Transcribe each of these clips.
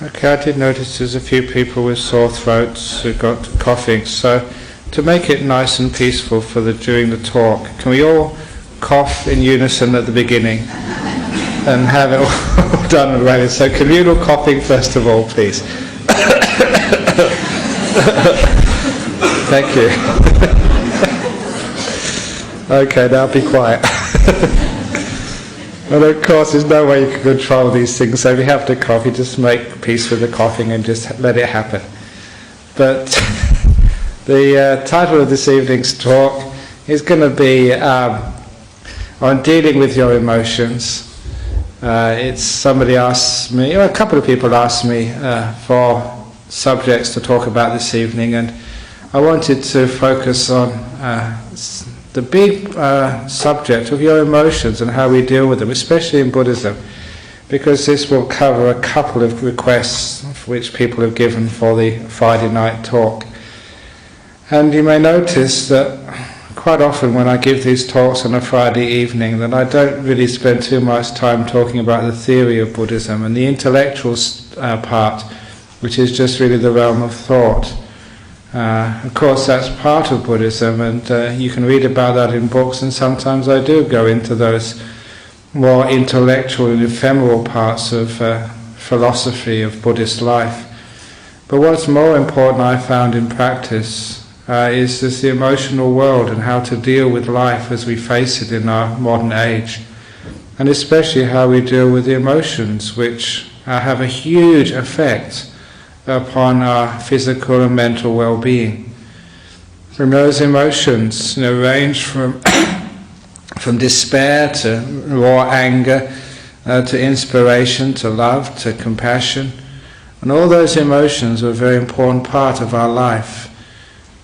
Okay, I did notice there's a few people with sore throats who got coughing, so to make it nice and peaceful during the talk, can we all cough in unison at the beginning and have it all done and ready? So communal coughing first of all, please. Thank you. Okay, now be quiet. And of course there's no way you can control these things, so if you have to cough, you just make peace with the coughing and just let it happen. But the title of this evening's talk is going to be on dealing with your emotions. Somebody asked me, or a couple of people asked me for subjects to talk about this evening, and I wanted to focus on the big subject of your emotions and how we deal with them, especially in Buddhism, because this will cover a couple of requests which people have given for the Friday night talk. And you may notice that quite often when I give these talks on a Friday evening, that I don't really spend too much time talking about the theory of Buddhism and the intellectual part, which is just really the realm of thought. Of course that's part of Buddhism, and you can read about that in books, and sometimes I do go into those more intellectual and ephemeral parts of philosophy of Buddhist life. But what's more important, I found in practice, is just the emotional world and how to deal with life as we face it in our modern age, and especially how we deal with the emotions, which have a huge effect upon our physical and mental well-being. From those emotions, range from despair to raw anger, to inspiration, to love, to compassion, and all those emotions are a very important part of our life.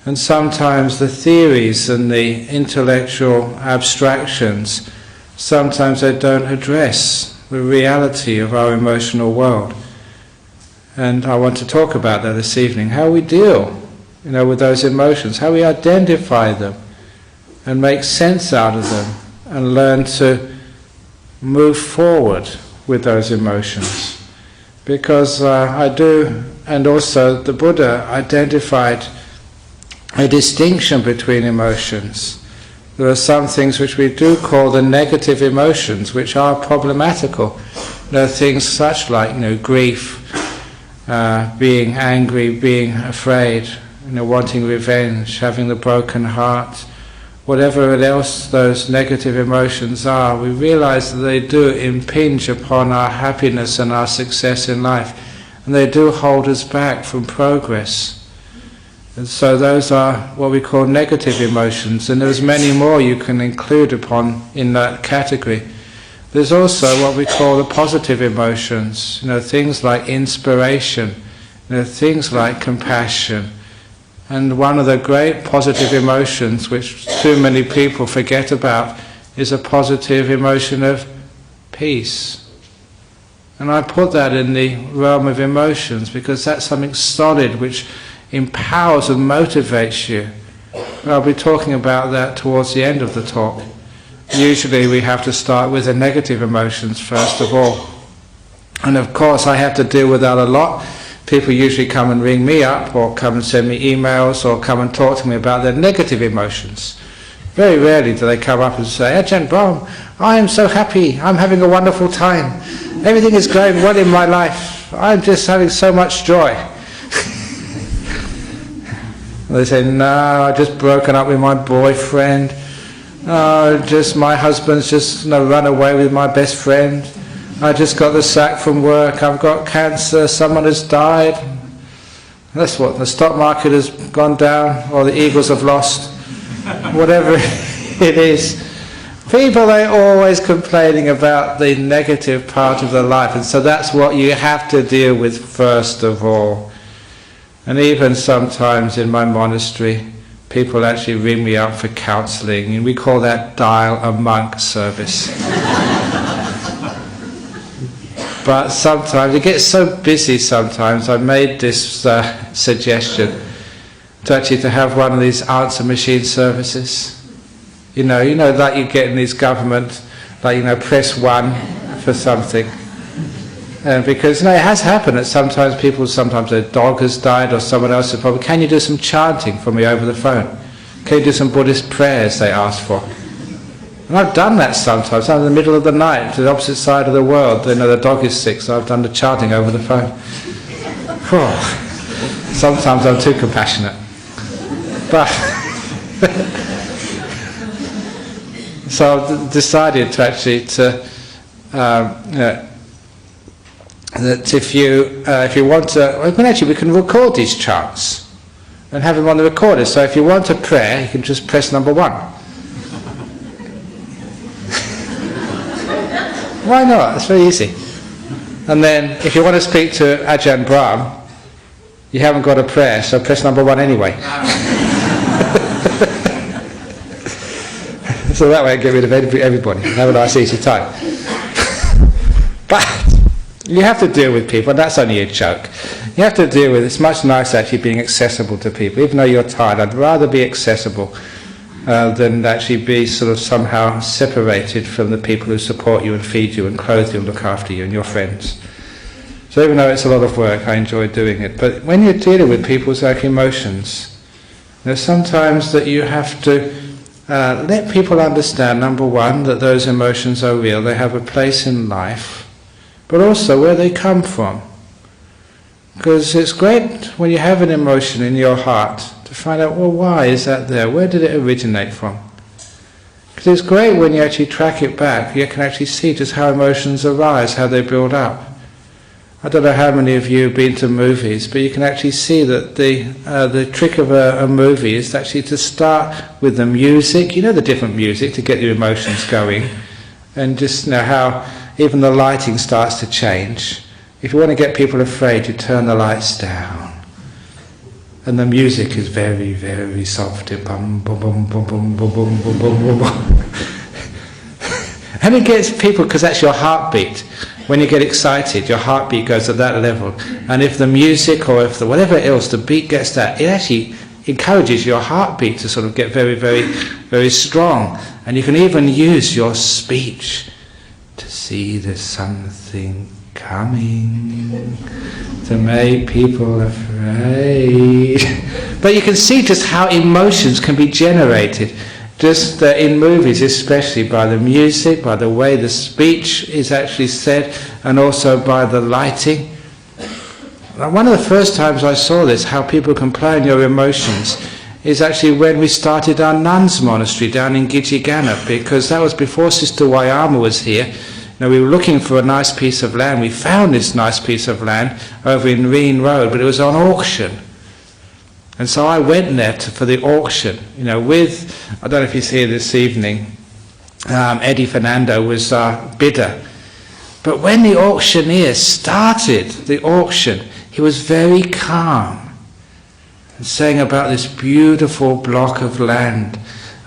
And sometimes the theories and the intellectual abstractions, sometimes they don't address the reality of our emotional world. And I want to talk about that this evening, how we deal, with those emotions, how we identify them and make sense out of them and learn to move forward with those emotions. Because I do, and also the Buddha identified a distinction between emotions. There are some things which we do call the negative emotions, which are problematical. There are things such like grief, being angry, being afraid, wanting revenge, having the broken heart, whatever else those negative emotions are, we realize that they do impinge upon our happiness and our success in life, and they do hold us back from progress. And so those are what we call negative emotions, and there's many more you can include upon in that category. There's also what we call the positive emotions, things like inspiration, things like compassion. And one of the great positive emotions which too many people forget about is a positive emotion of peace. And I put that in the realm of emotions because that's something solid which empowers and motivates you. And I'll be talking about that towards the end of the talk. Usually we have to start with the negative emotions first of all. And of course I have to deal with that a lot. People usually come and ring me up or come and send me emails or come and talk to me about their negative emotions. Very rarely do they come up and say, Ajahn Brahm, I am so happy, I'm having a wonderful time. Everything is going well in my life. I'm just having so much joy. They say, no, I've just broken up with my boyfriend. My husband's just run away with my best friend. I just got the sack from work. I've got cancer. Someone has died. That's what the stock market has gone down, or the Eagles have lost. Whatever it is. People, they're always complaining about the negative part of their life, and so that's what you have to deal with first of all. And even sometimes in my monastery, people actually ring me up for counselling, and we call that dial a monk service. But sometimes, it gets so busy sometimes, I made this suggestion to have one of these answer machine services. Like you get in these government, press 1 for something. Because it has happened that sometimes their dog has died or someone else has probably, can you do some chanting for me over the phone? Can you do some Buddhist prayers, they ask for? And I've done that sometimes. I'm in the middle of the night to the opposite side of the world. They know the dog is sick, so I've done the chanting over the phone. Sometimes I'm too compassionate. But so I've decided to actually that if you want to, we can record these chants and have them on the recorder. So if you want a prayer, you can just press number 1. Why not? It's very easy. And then if you want to speak to Ajahn Brahm, you haven't got a prayer, so press number 1 anyway. So that way I get rid of everybody and have a nice easy time. But you have to deal with people, and that's only a joke. You have to deal with, it's much nicer actually being accessible to people. Even though you're tired, I'd rather be accessible than actually be sort of somehow separated from the people who support you and feed you and clothe you and look after you and your friends. So even though it's a lot of work, I enjoy doing it. But when you're dealing with people's emotions, there's sometimes that you have to let people understand, number 1, that those emotions are real, they have a place in life, but also where they come from. Because it's great when you have an emotion in your heart to find out, well, why is that there? Where did it originate from? Because it's great when you actually track it back, you can actually see just how emotions arise, how they build up. I don't know how many of you have been to movies, but you can actually see that the trick of a movie is actually to start with the music, the different music to get your emotions going, and just know how even the lighting starts to change. If you want to get people afraid, you turn the lights down. And the music is very, very soft. Bum, bum, bum, bum, bum, bum, bum, bum, bum, bum. And it gets people, because that's your heartbeat. When you get excited, your heartbeat goes at that level. And if the music or if the whatever else, the beat gets that, it actually encourages your heartbeat to sort of get very, very, very strong. And you can even use your speech to see there's something coming to make people afraid. But you can see just how emotions can be generated. Just in movies, especially by the music, by the way the speech is actually said, and also by the lighting. One of the first times I saw this, how people can play on your emotions, is actually when we started our nuns' monastery down in Gijigana, because that was before Sister Wayama was here. We were looking for a nice piece of land. We found this nice piece of land over in Reen Road, but it was on auction. And so I went there for the auction, with, I don't know if he's here this evening, Eddie Fernando was our bidder. But when the auctioneer started the auction, he was very calm and saying about this beautiful block of land,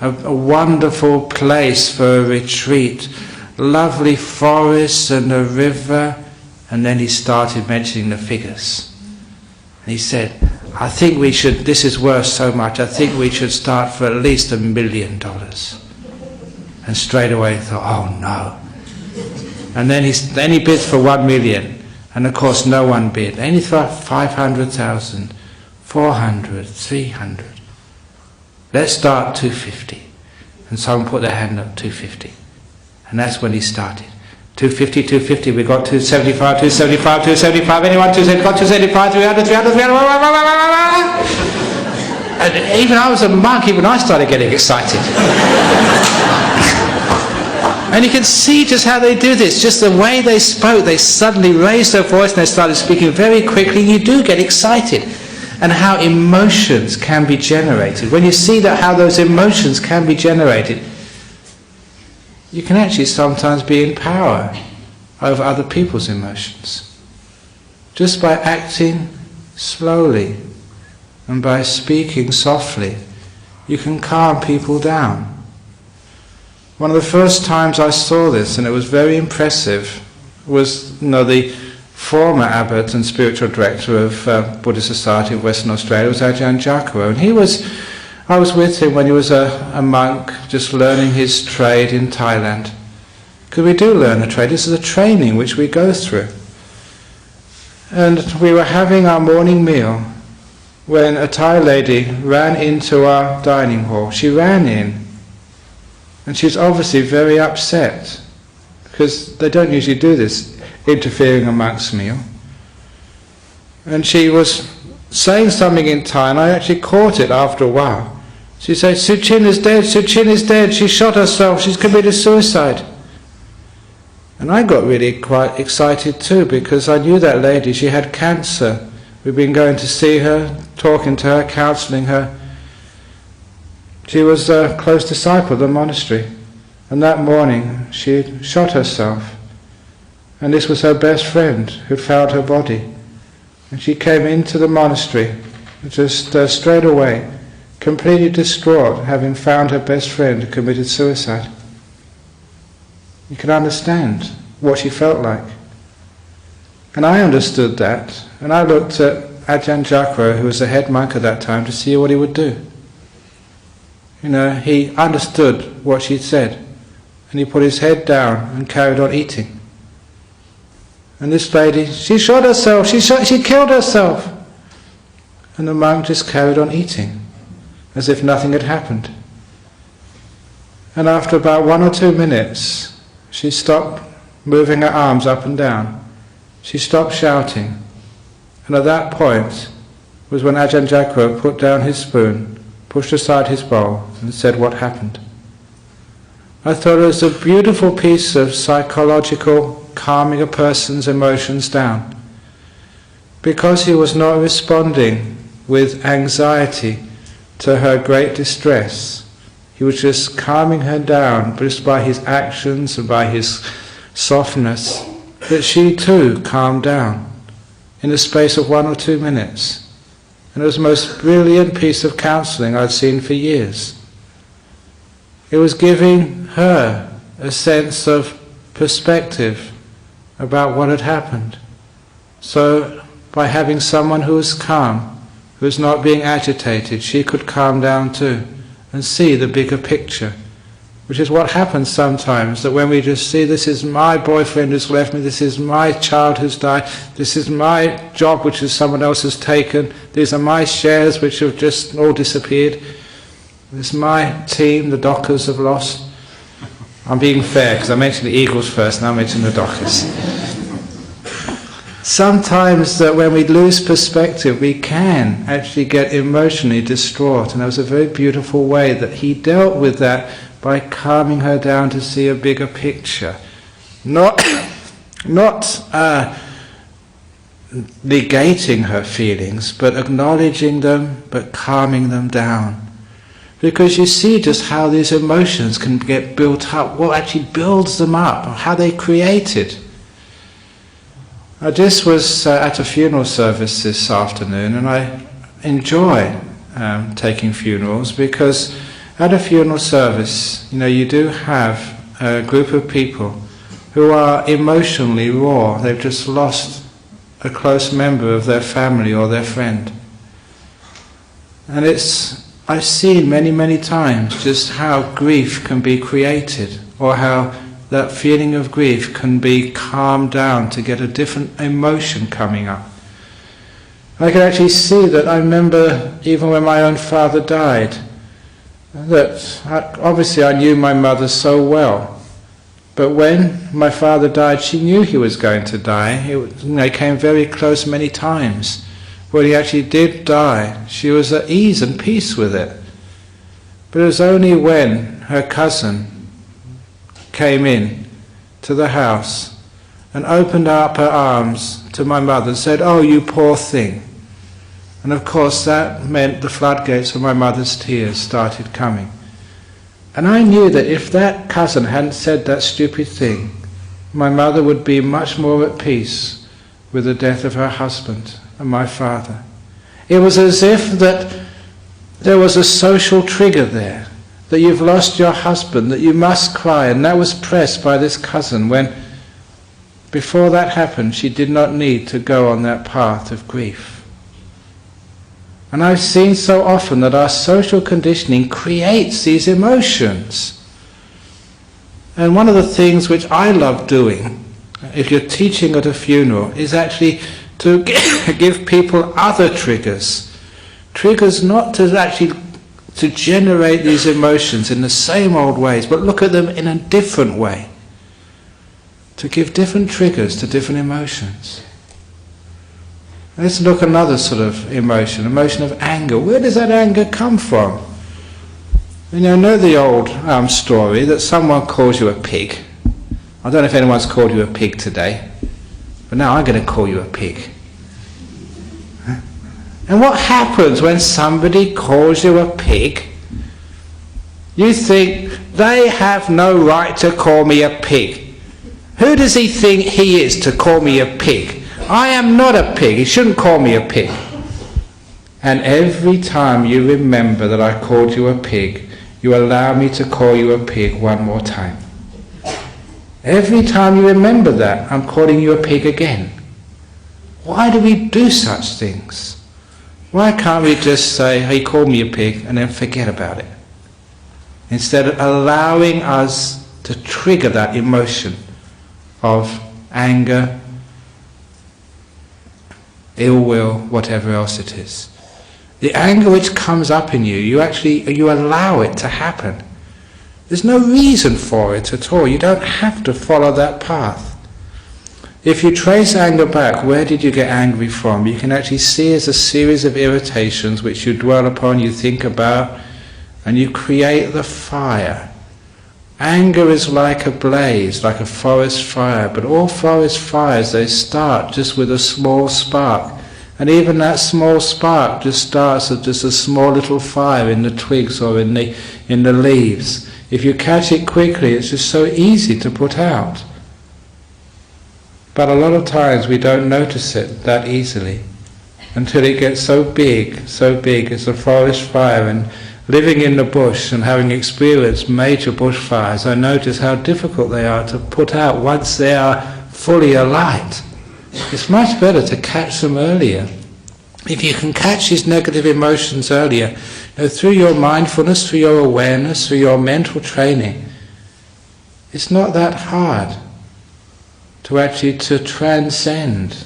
a wonderful place for a retreat, lovely forests and a river, and then he started mentioning the figures. And he said, I think we should, this is worth so much, I think we should start for at least $1 million. And straight away he thought, oh no. And then he bid for 1 million, and of course no one bid. Then he thought 500,000, 400, 300. Let's start 250. And someone put their hand up, 250. And that's when he started. 250, 250, we got 275, 275, 275, anyone, 275, 275, 300, 300, 300, and even I was a monk, even I started getting excited. And you can see just how they do this, just the way they spoke, they suddenly raised their voice and they started speaking very quickly, and you do get excited. And how emotions can be generated. When you see that how those emotions can be generated, you can actually sometimes be in power over other people's emotions. Just by acting slowly and by speaking softly, you can calm people down. One of the first times I saw this, and it was very impressive, was the former abbot and spiritual director of Buddhist Society of Western Australia, was Ajahn Jakaro, and I was with him when he was a monk, just learning his trade in Thailand. Because we do learn a trade, this is a training which we go through. And we were having our morning meal when a Thai lady ran into our dining hall. She ran in, and she's obviously very upset, because they don't usually do this, interfering amongst meal. And she was saying something in Thai, and I actually caught it after a while. She said, "Suchin is dead, Suchin is dead, she shot herself, she's committed suicide." And I got really quite excited too, because I knew that lady, she had cancer. We've been going to see her, talking to her, counselling her. She was a close disciple of the monastery, and that morning she shot herself. And this was her best friend who'd found her body. And she came into the monastery, just straight away, completely distraught, having found her best friend who committed suicide. You can understand what she felt like. And I understood that, and I looked at Ajahn, who was the head monk at that time, to see what he would do. You know, he understood what she'd said, and he put his head down and carried on eating. And this lady, she shot herself, she killed herself. And the monk just carried on eating, as if nothing had happened. And after about 1 or 2 minutes, she stopped moving her arms up and down. She stopped shouting. And at that point was when Ajahn put down his spoon, pushed aside his bowl, and said what happened. I thought it was a beautiful piece of psychological calming a person's emotions down. Because he was not responding with anxiety to her great distress, he was just calming her down just by his actions and by his softness, that she too calmed down in the space of 1 or 2 minutes. And it was the most brilliant piece of counselling I'd seen for years. It was giving her a sense of perspective about what had happened. So by having someone who was calm, who was not being agitated, she could calm down too and see the bigger picture. Which is what happens sometimes, that when we just see, this is my boyfriend who's left me, this is my child who's died, this is my job which is someone else has taken, these are my shares which have just all disappeared, this is my team the Dockers have lost. I'm being fair because I mentioned the Eagles first, now I mentioned the Dockers. Sometimes that when we lose perspective, we can actually get emotionally distraught, and that was a very beautiful way that he dealt with that, by calming her down to see a bigger picture. Not negating her feelings, but acknowledging them, but calming them down. Because you see just how these emotions can get built up, what actually builds them up, how they're created. I just was at a funeral service this afternoon, and I enjoy taking funerals, because at a funeral service, you know, you do have a group of people who are emotionally raw. They've just lost a close member of their family or their friend. And I've seen many, many times just how grief can be created, or how that feeling of grief can be calmed down to get a different emotion coming up. I can actually see that. I remember even when my own father died, that obviously I knew my mother so well, but when my father died, she knew he was going to die. He came very close many times. When he actually did die, she was at ease and peace with it. But it was only when her cousin came in to the house and opened up her arms to my mother and said, "Oh, you poor thing." And of course that meant the floodgates of my mother's tears started coming. And I knew that if that cousin hadn't said that stupid thing, my mother would be much more at peace with the death of her husband and my father. It was as if that there was a social trigger there, that you've lost your husband, that you must cry, and that was pressed by this cousin when, before that happened, she did not need to go on that path of grief. And I've seen so often that our social conditioning creates these emotions. And one of the things which I love doing, if you're teaching at a funeral, is actually to give people other triggers. Triggers not to actually to generate these emotions in the same old ways, but look at them in a different way. To give different triggers to different emotions. Let's look at another sort of emotion of anger. Where does that anger come from? You know the old story that someone calls you a pig. I don't know if anyone's called you a pig today, but now I'm going to call you a pig. And what happens when somebody calls you a pig? You think, they have no right to call me a pig. Who does he think he is to call me a pig? I am not a pig, he shouldn't call me a pig. And every time you remember that I called you a pig, you allow me to call you a pig one more time. Every time you remember that, I'm calling you a pig again. Why do we do such things? Why can't we just say, he called me a pig, and then forget about it? Instead of allowing us to trigger that emotion of anger, ill will, whatever else it is. The anger which comes up in you, you allow it to happen. There's no reason for it at all. You don't have to follow that path. If you trace anger back, where did you get angry from? You can actually see as a series of irritations which you dwell upon, you think about, and you create the fire. Anger is like a blaze, like a forest fire, but all forest fires, they start just with a small spark. And even that small spark just starts as just a small little fire in the twigs or in the leaves. If you catch it quickly, it's just so easy to put out. But a lot of times we don't notice it that easily until it gets so big as a forest fire. And living in the bush and having experienced major bushfires, I notice how difficult they are to put out once they are fully alight. It's much better to catch them earlier. If you can catch these negative emotions earlier, through your mindfulness, through your awareness, through your mental training, it's not that hard to actually to transcend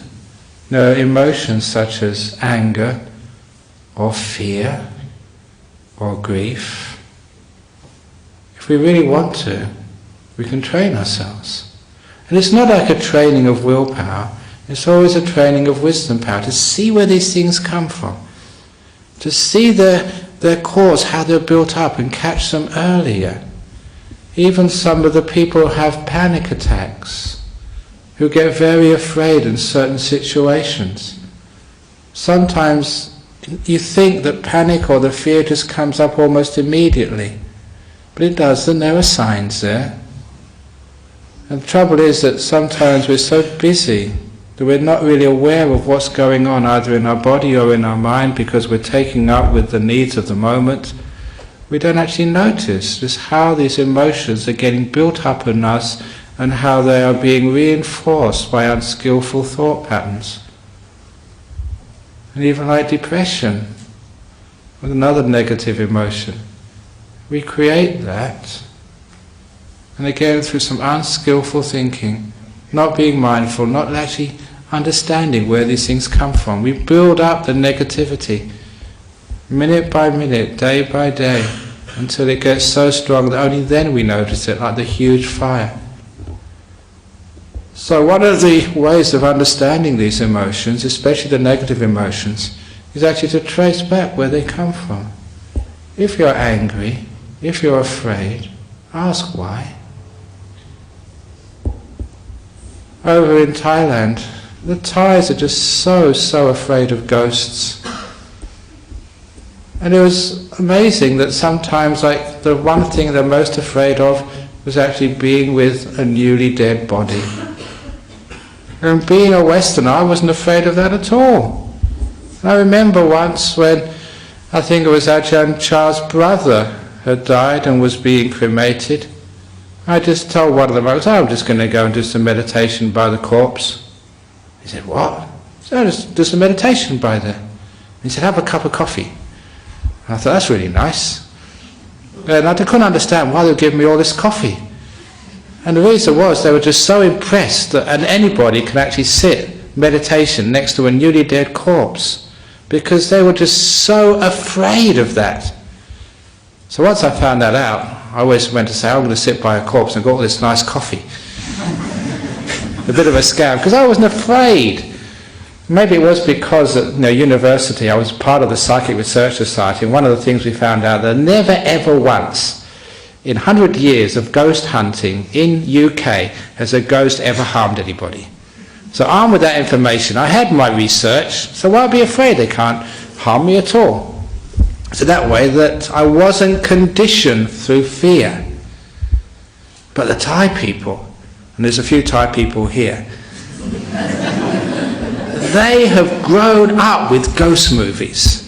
emotions such as anger or fear or grief. If we really want to, we can train ourselves. And it's not like a training of willpower, it's always a training of wisdom power, to see where these things come from, to see their cause, how they're built up, and catch them earlier. Even some of the people who have panic attacks, who get very afraid in certain situations. Sometimes you think that panic or the fear just comes up almost immediately, but it doesn't. There are signs there. And the trouble is that sometimes we're so busy that we're not really aware of what's going on either in our body or in our mind, because we're taking up with the needs of the moment. We don't actually notice just how these emotions are getting built up in us and how they are being reinforced by unskillful thought patterns. And even like depression, with another negative emotion, we create that, and again through some unskillful thinking, not being mindful, not actually understanding where these things come from. We build up the negativity minute by minute, day by day, until it gets so strong that only then we notice it, like the huge fire. So one of the ways of understanding these emotions, especially the negative emotions, is actually to trace back where they come from. If you're angry, if you're afraid, ask why. Over in Thailand, the Thais are just so afraid of ghosts. And it was amazing that sometimes, like, the one thing they're most afraid of was actually being with a newly dead body. And being a Westerner, I wasn't afraid of that at all. And I remember once when, I think it was Ajahn Chah's brother had died and was being cremated, I just told one of them, I'm just going to go and do some meditation by the corpse. He said, what? So just do some meditation by there. He said, have a cup of coffee. And I thought, that's really nice. And I couldn't understand why they were giving me all this coffee. And the reason was they were just so impressed that anybody can actually sit meditation next to a newly dead corpse, because they were just so afraid of that. So once I found that out, I always went to say, I'm going to sit by a corpse and got all this nice coffee. A bit of a scam, because I wasn't afraid. Maybe it was because at university I was part of the Psychic Research Society, and one of the things we found out that never ever once in 100 years of ghost hunting in UK has a ghost ever harmed anybody. So armed with that information, I had my research, so why be afraid? They can't harm me at all. So that way that I wasn't conditioned through fear. But the Thai people, and there's a few Thai people here, they have grown up with ghost movies.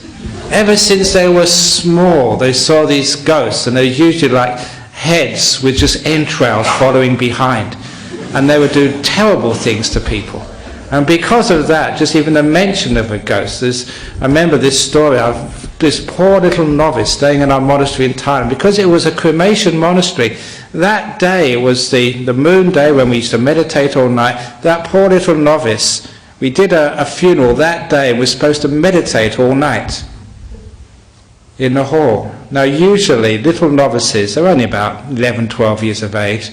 Ever since they were small, they saw these ghosts, and they're usually like heads with just entrails following behind. And they would do terrible things to people. And because of that, just even the mention of a ghost, I remember this story of this poor little novice staying in our monastery in Thailand. Because it was a cremation monastery, that day was the moon day when we used to meditate all night. That poor little novice, we did a funeral that day, and we were supposed to meditate all night in the hall. Now usually little novices, they're only about 11, 12 years of age,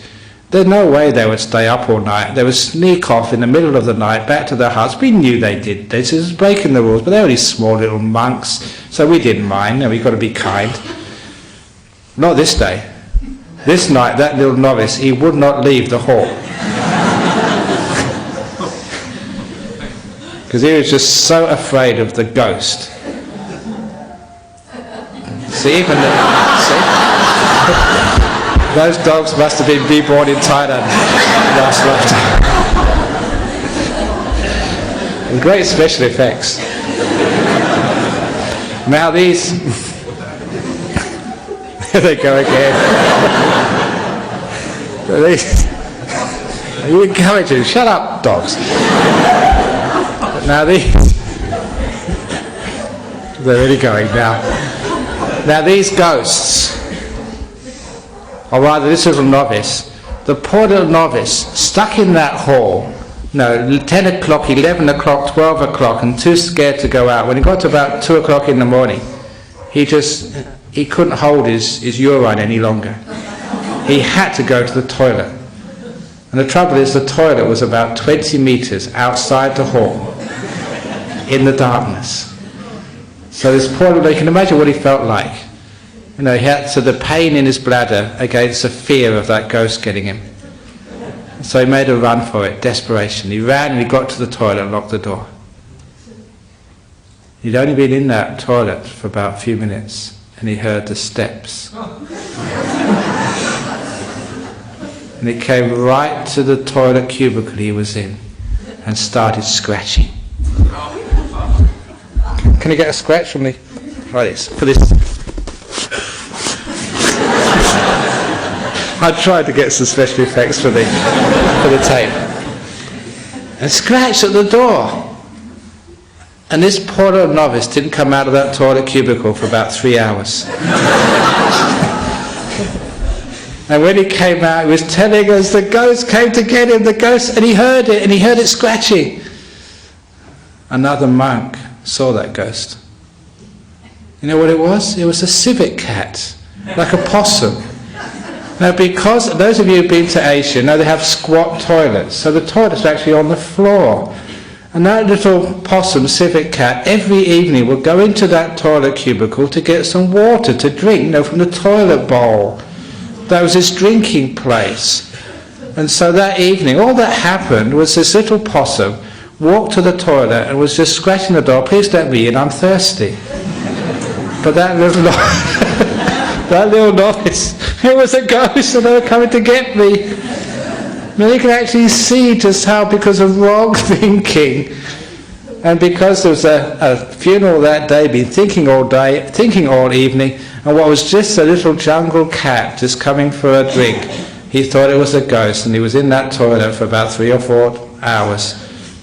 there's no way they would stay up all night. They would sneak off in the middle of the night back to their huts. We knew they did this. It was breaking the rules, but they're only small little monks, so we didn't mind, and we've got to be kind. Not this day. This night, that little novice, he would not leave the hall. Because he was just so afraid of the ghost. See, even those dogs must have been reborn in Thailand last lifetime. With great special effects. Now these... There they go again. Are you encouraging? Shut up, dogs. Now these... They're really going now. Now these ghosts, or rather this little novice, the poor little novice, stuck in that hall, 10 o'clock, 11 o'clock, 12 o'clock, and too scared to go out. When he got to about 2 o'clock in the morning, he couldn't hold his urine any longer. He had to go to the toilet. And the trouble is, the toilet was about 20 meters outside the hall, in the darkness. So this poor little, you can imagine what he felt like. He had the pain in his bladder against the fear of that ghost getting him. So he made a run for it, desperation. He ran and he got to the toilet and locked the door. He'd only been in that toilet for about a few minutes, and he heard the steps. And he came right to the toilet cubicle he was in and started scratching. Can you get a scratch from me? Like this, for this. I tried to get some special effects for the tape. And scratched at the door. And this poor little novice didn't come out of that toilet cubicle for about 3 hours. And when he came out, he was telling us the ghost came to get him, the ghost, and he heard it scratching. Another monk saw that ghost. You know what it was? It was a civet cat, like a possum. Now, because those of you who've been to Asia know they have squat toilets, so the toilet's actually on the floor. And that little possum, civet cat, every evening would go into that toilet cubicle to get some water to drink, from the toilet bowl. That was his drinking place. And so that evening, all that happened was this little possum walked to the toilet and was just scratching the door, please let me in, I'm thirsty. But that little novice, it was a ghost and they were coming to get me. Now you can actually see just how, because of wrong thinking, and because there was a funeral that day, been thinking all day, thinking all evening, and what was just a little jungle cat just coming for a drink, he thought it was a ghost, and he was in that toilet for about 3 or 4 hours.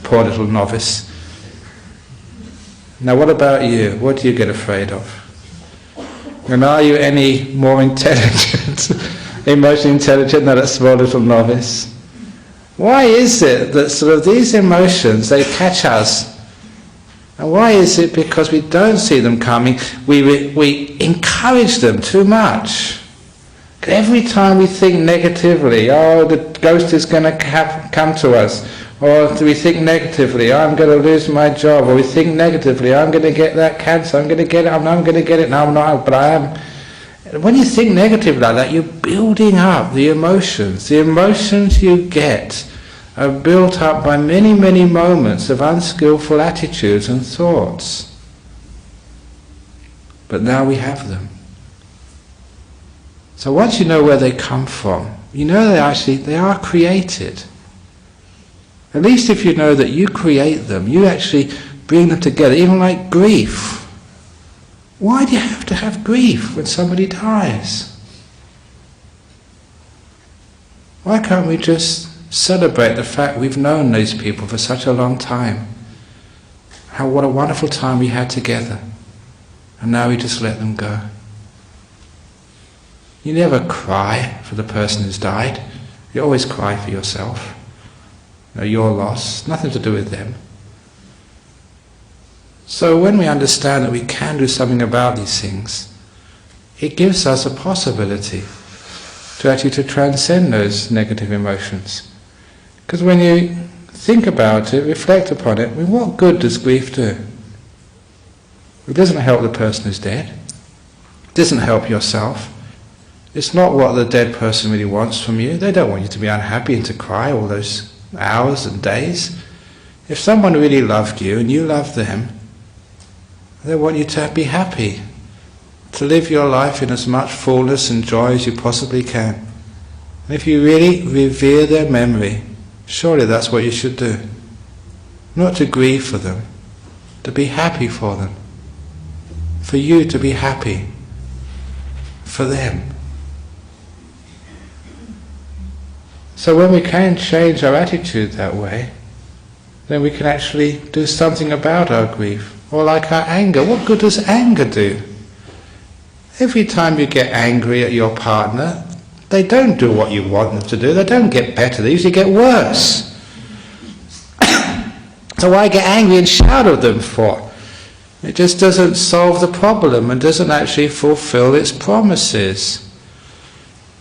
Poor little novice. Now what about you? What do you get afraid of? And are you any more intelligent, emotionally intelligent than that small little novice? Why is it that sort of these emotions, they catch us? And why is it? Because we don't see them coming, we encourage them too much. Every time we think negatively, oh, the ghost is going to come to us, or we think negatively, oh, I'm going to lose my job, or we think negatively, I'm going to get that cancer, I'm going to get it, I'm going to get it, no, I'm not, but I am. When you think negative like that, you're building up the emotions. The emotions you get are built up by many, many moments of unskillful attitudes and thoughts. But now we have them. So once you know where they come from, you know they are created. At least if you know that you create them, you actually bring them together, even like grief. Why do you have to have grief when somebody dies? Why can't we just celebrate the fact we've known these people for such a long time? What a wonderful time we had together. And now we just let them go. You never cry for the person who's died. You always cry for yourself. Your loss, nothing to do with them. So when we understand that we can do something about these things, it gives us a possibility to transcend those negative emotions. Because when you think about it, reflect upon it, what good does grief do? It doesn't help the person who's dead. It doesn't help yourself. It's not what the dead person really wants from you. They don't want you to be unhappy and to cry all those hours and days. If someone really loved you and you loved them, they want you to be happy, to live your life in as much fullness and joy as you possibly can. And if you really revere their memory, surely that's what you should do. Not to grieve for them, to be happy for them. For you to be happy for them. So when we can change our attitude that way, then we can actually do something about our grief. Or like our anger. What good does anger do? Every time you get angry at your partner, they don't do what you want them to do. They don't get better. They usually get worse. So why get angry and shout at them for? It just doesn't solve the problem and doesn't actually fulfill its promises.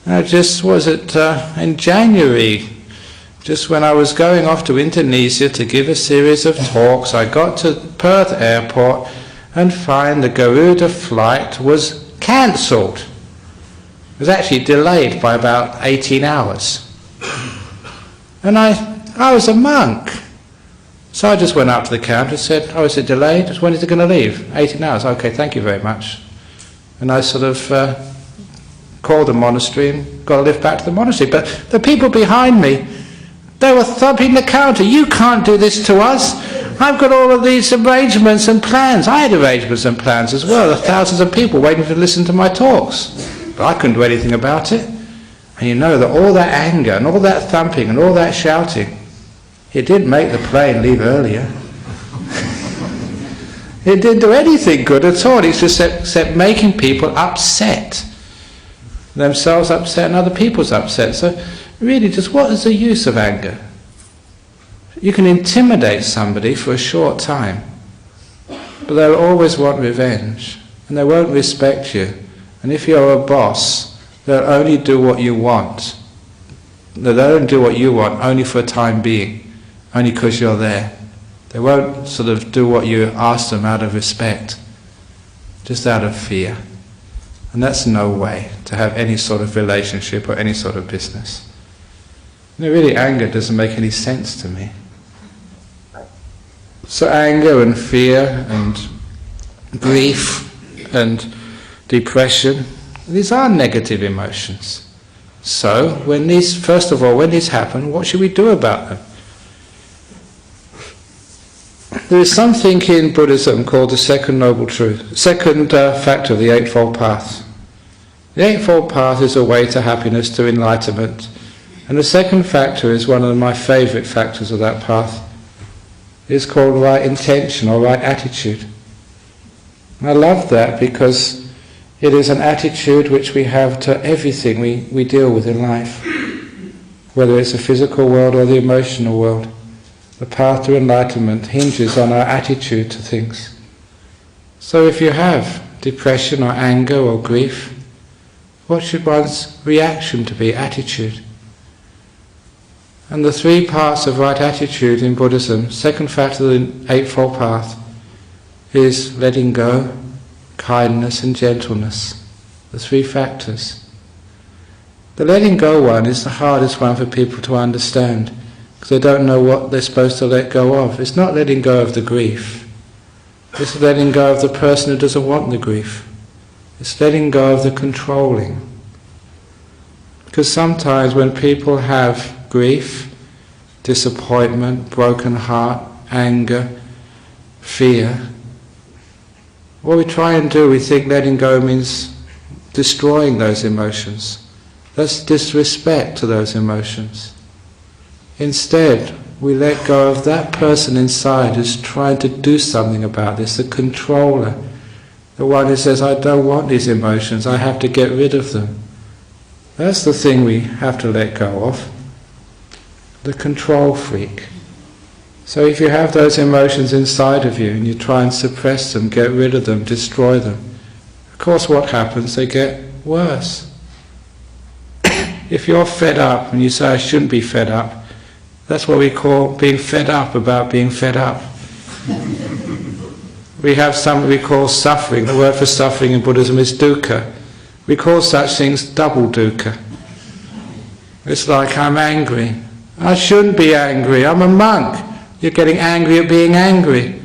In January, just when I was going off to Indonesia to give a series of talks, I got to Perth airport and find the Garuda flight was cancelled. It was actually delayed by about 18 hours. And I was a monk. So I just went up to the counter and said, oh, is it delayed? When is it going to leave? 18 hours. Okay, thank you very much. And I sort of called the monastery and got a lift back to the monastery. But the people behind me, they were thumping the counter. You can't do this to us. I've got all of these arrangements and plans. I had arrangements and plans as well. There were thousands of people waiting to listen to my talks. But I couldn't do anything about it. And you know that all that anger and all that thumping and all that shouting, it didn't make the plane leave earlier. It didn't do anything good at all. It's just except making people upset. Themselves upset and other people's upset. So really, just what is the use of anger? You can intimidate somebody for a short time, but they'll always want revenge, and they won't respect you. And if you're a boss, they'll only do what you want. They'll only do what you want, only for a time being, only because you're there. They won't sort of do what you ask them out of respect, just out of fear. And that's no way to have any sort of relationship or any sort of business. Really, anger doesn't make any sense to me. So anger and fear and grief and depression, these are negative emotions. So first of all, when these happen, what should we do about them? There is something in Buddhism called the second noble truth, second factor of the Eightfold Path. The Eightfold Path is a way to happiness, to enlightenment. And the second factor is one of my favourite factors of that path. It's called right intention or right attitude. And I love that because it is an attitude which we have to everything we deal with in life. whether it's the physical world or the emotional world. The path to enlightenment hinges on our attitude to things. So if you have depression or anger or grief, what should one's reaction to be? Attitude. And the three parts of right attitude in Buddhism, second factor of the Eightfold Path, is letting go, kindness and gentleness. The three factors. The letting go one is the hardest one for people to understand, because they don't know what they're supposed to let go of. It's not letting go of the grief. It's letting go of the person who doesn't want the grief. It's letting go of the controlling. Because sometimes when people have grief, disappointment, broken heart, anger, fear, what we try and do, we think letting go means destroying those emotions. That's disrespect to those emotions. Instead, we let go of that person inside who's trying to do something about this, the controller, the one who says, I don't want these emotions, I have to get rid of them. That's the thing we have to let go of, the control freak. So if you have those emotions inside of you and you try and suppress them, get rid of them, destroy them, of course what happens? They get worse. If you're fed up and you say, I shouldn't be fed up, that's what we call being fed up about being fed up. We have something we call suffering. The word for suffering in Buddhism is dukkha. We call such things double dukkha. It's like, I'm angry. I shouldn't be angry. I'm a monk. You're getting angry at being angry.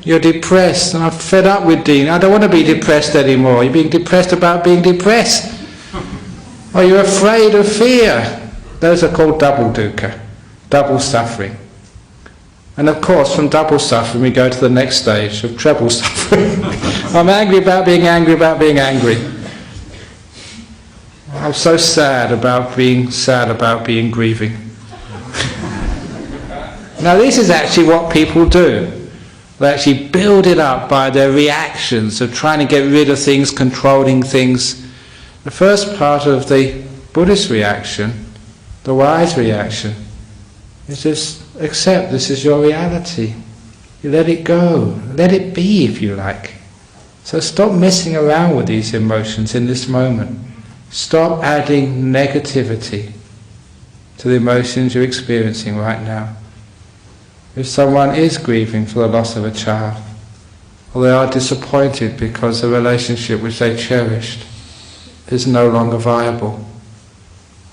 You're depressed. I'm fed up with being. I don't want to be depressed anymore. You're being depressed about being depressed. Or you're afraid of fear. Those are called double dukkha, double suffering. And of course, from double suffering we go to the next stage of treble suffering. I'm angry about being angry about being angry. I'm so sad about being grieving. Now this is actually what people do. They actually build it up by their reactions of trying to get rid of things, controlling things. The first part of the Buddhist reaction, the wise reaction, is just accept this is your reality. You let it go. Let it be, if you like. So stop messing around with these emotions in this moment. Stop adding negativity to the emotions you're experiencing right now. If someone is grieving for the loss of a child, or they are disappointed because the relationship which they cherished is no longer viable,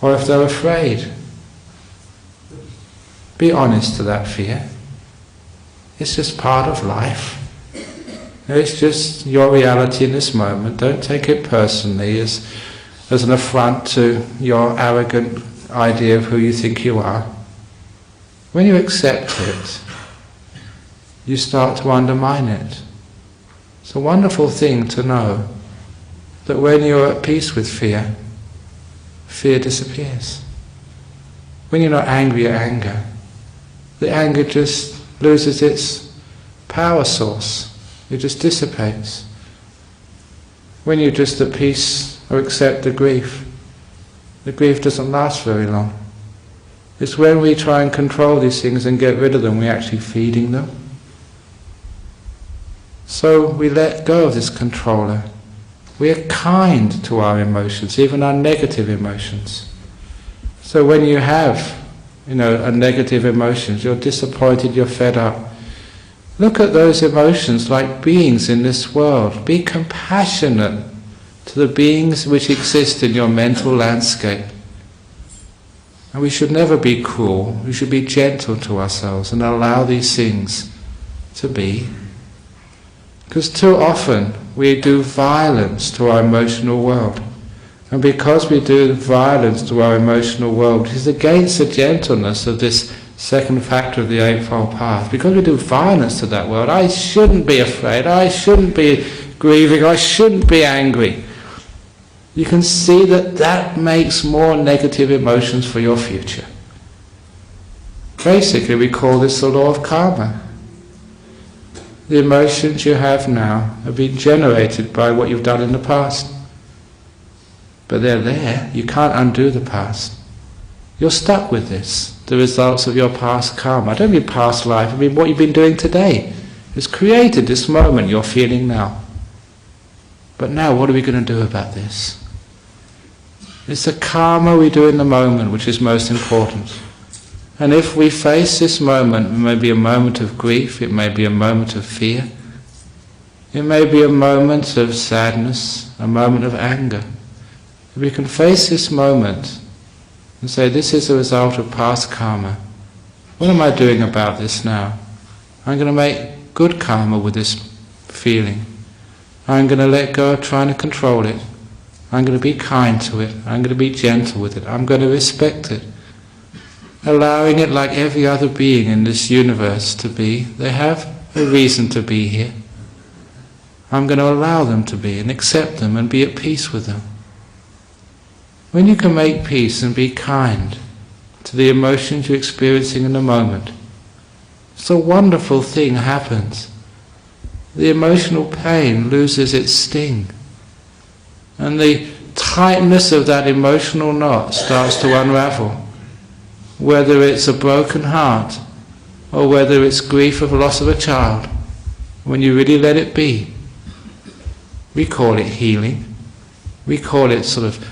or if they're afraid, be honest to that fear. It's just part of life. It's just your reality in this moment. Don't take it personally as an affront to your arrogant idea of who you think you are. When you accept it, you start to undermine it. It's a wonderful thing to know that when you're at peace with fear, fear disappears. When you're not angry at anger, the anger just loses its power source. It just dissipates. When you're just at peace or accept the grief doesn't last very long. It's when we try and control these things and get rid of them, we're actually feeding them. So we let go of this controller. We are kind to our emotions, even our negative emotions. So when you have, a negative emotions, you're disappointed, you're fed up, look at those emotions like beings in this world. Be compassionate to the beings which exist in your mental landscape. And we should never be cruel. We should be gentle to ourselves and allow these things to be. Because too often we do violence to our emotional world. And because we do violence to our emotional world, it is against the gentleness of this second factor of the Eightfold Path. Because we do violence to that world, I shouldn't be afraid, I shouldn't be grieving, I shouldn't be angry. You can see that makes more negative emotions for your future. Basically, we call this the law of karma. The emotions you have now have been generated by what you've done in the past. But they're there. You can't undo the past. You're stuck with this, the results of your past karma. I don't mean past life, I mean what you've been doing today. It's created this moment you're feeling now. But now what are we going to do about this? It's the karma we do in the moment which is most important. And if we face this moment, it may be a moment of grief, it may be a moment of fear, it may be a moment of sadness, a moment of anger. If we can face this moment and say, this is a result of past karma, what am I doing about this now? I'm going to make good karma with this feeling. I'm going to let go of trying to control it. I'm going to be kind to it. I'm going to be gentle with it. I'm going to respect it. Allowing it like every other being in this universe to be. They have a reason to be here. I'm going to allow them to be and accept them and be at peace with them. When you can make peace and be kind to the emotions you're experiencing in the moment, it's a wonderful thing happens. The emotional pain loses its sting. And the tightness of that emotional knot starts to unravel. Whether it's a broken heart or whether it's grief of loss of a child, when you really let it be, we call it healing. We call it sort of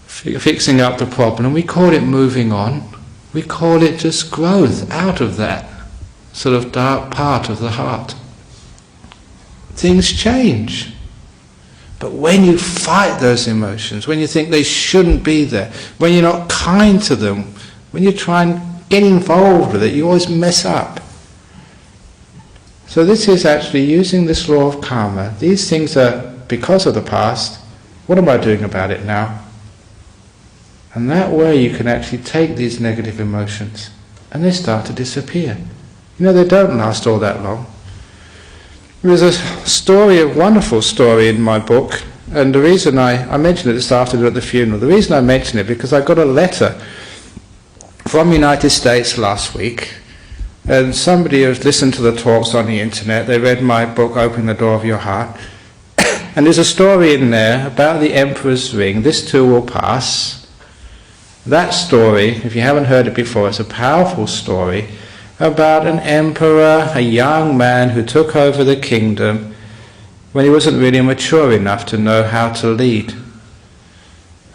fixing up the problem. We call it moving on. We call it just growth out of that sort of dark part of the heart. Things change. But when you fight those emotions, when you think they shouldn't be there, when you're not kind to them, when you try and get involved with it, you always mess up. So this is actually using this law of karma. These things are because of the past. What am I doing about it now? And that way you can actually take these negative emotions and they start to disappear. You know, they don't last all that long. There's a story, a wonderful story in my book, and the reason I mentioned it this afternoon at the funeral, the reason I mention it because I got a letter from the United States last week, and somebody has listened to the talks on the internet, they read my book, Opening the Door of Your Heart, and there's a story in there about the Emperor's ring. This too will pass. That story, if you haven't heard it before, it's a powerful story about an emperor, a young man who took over the kingdom when he wasn't really mature enough to know how to lead.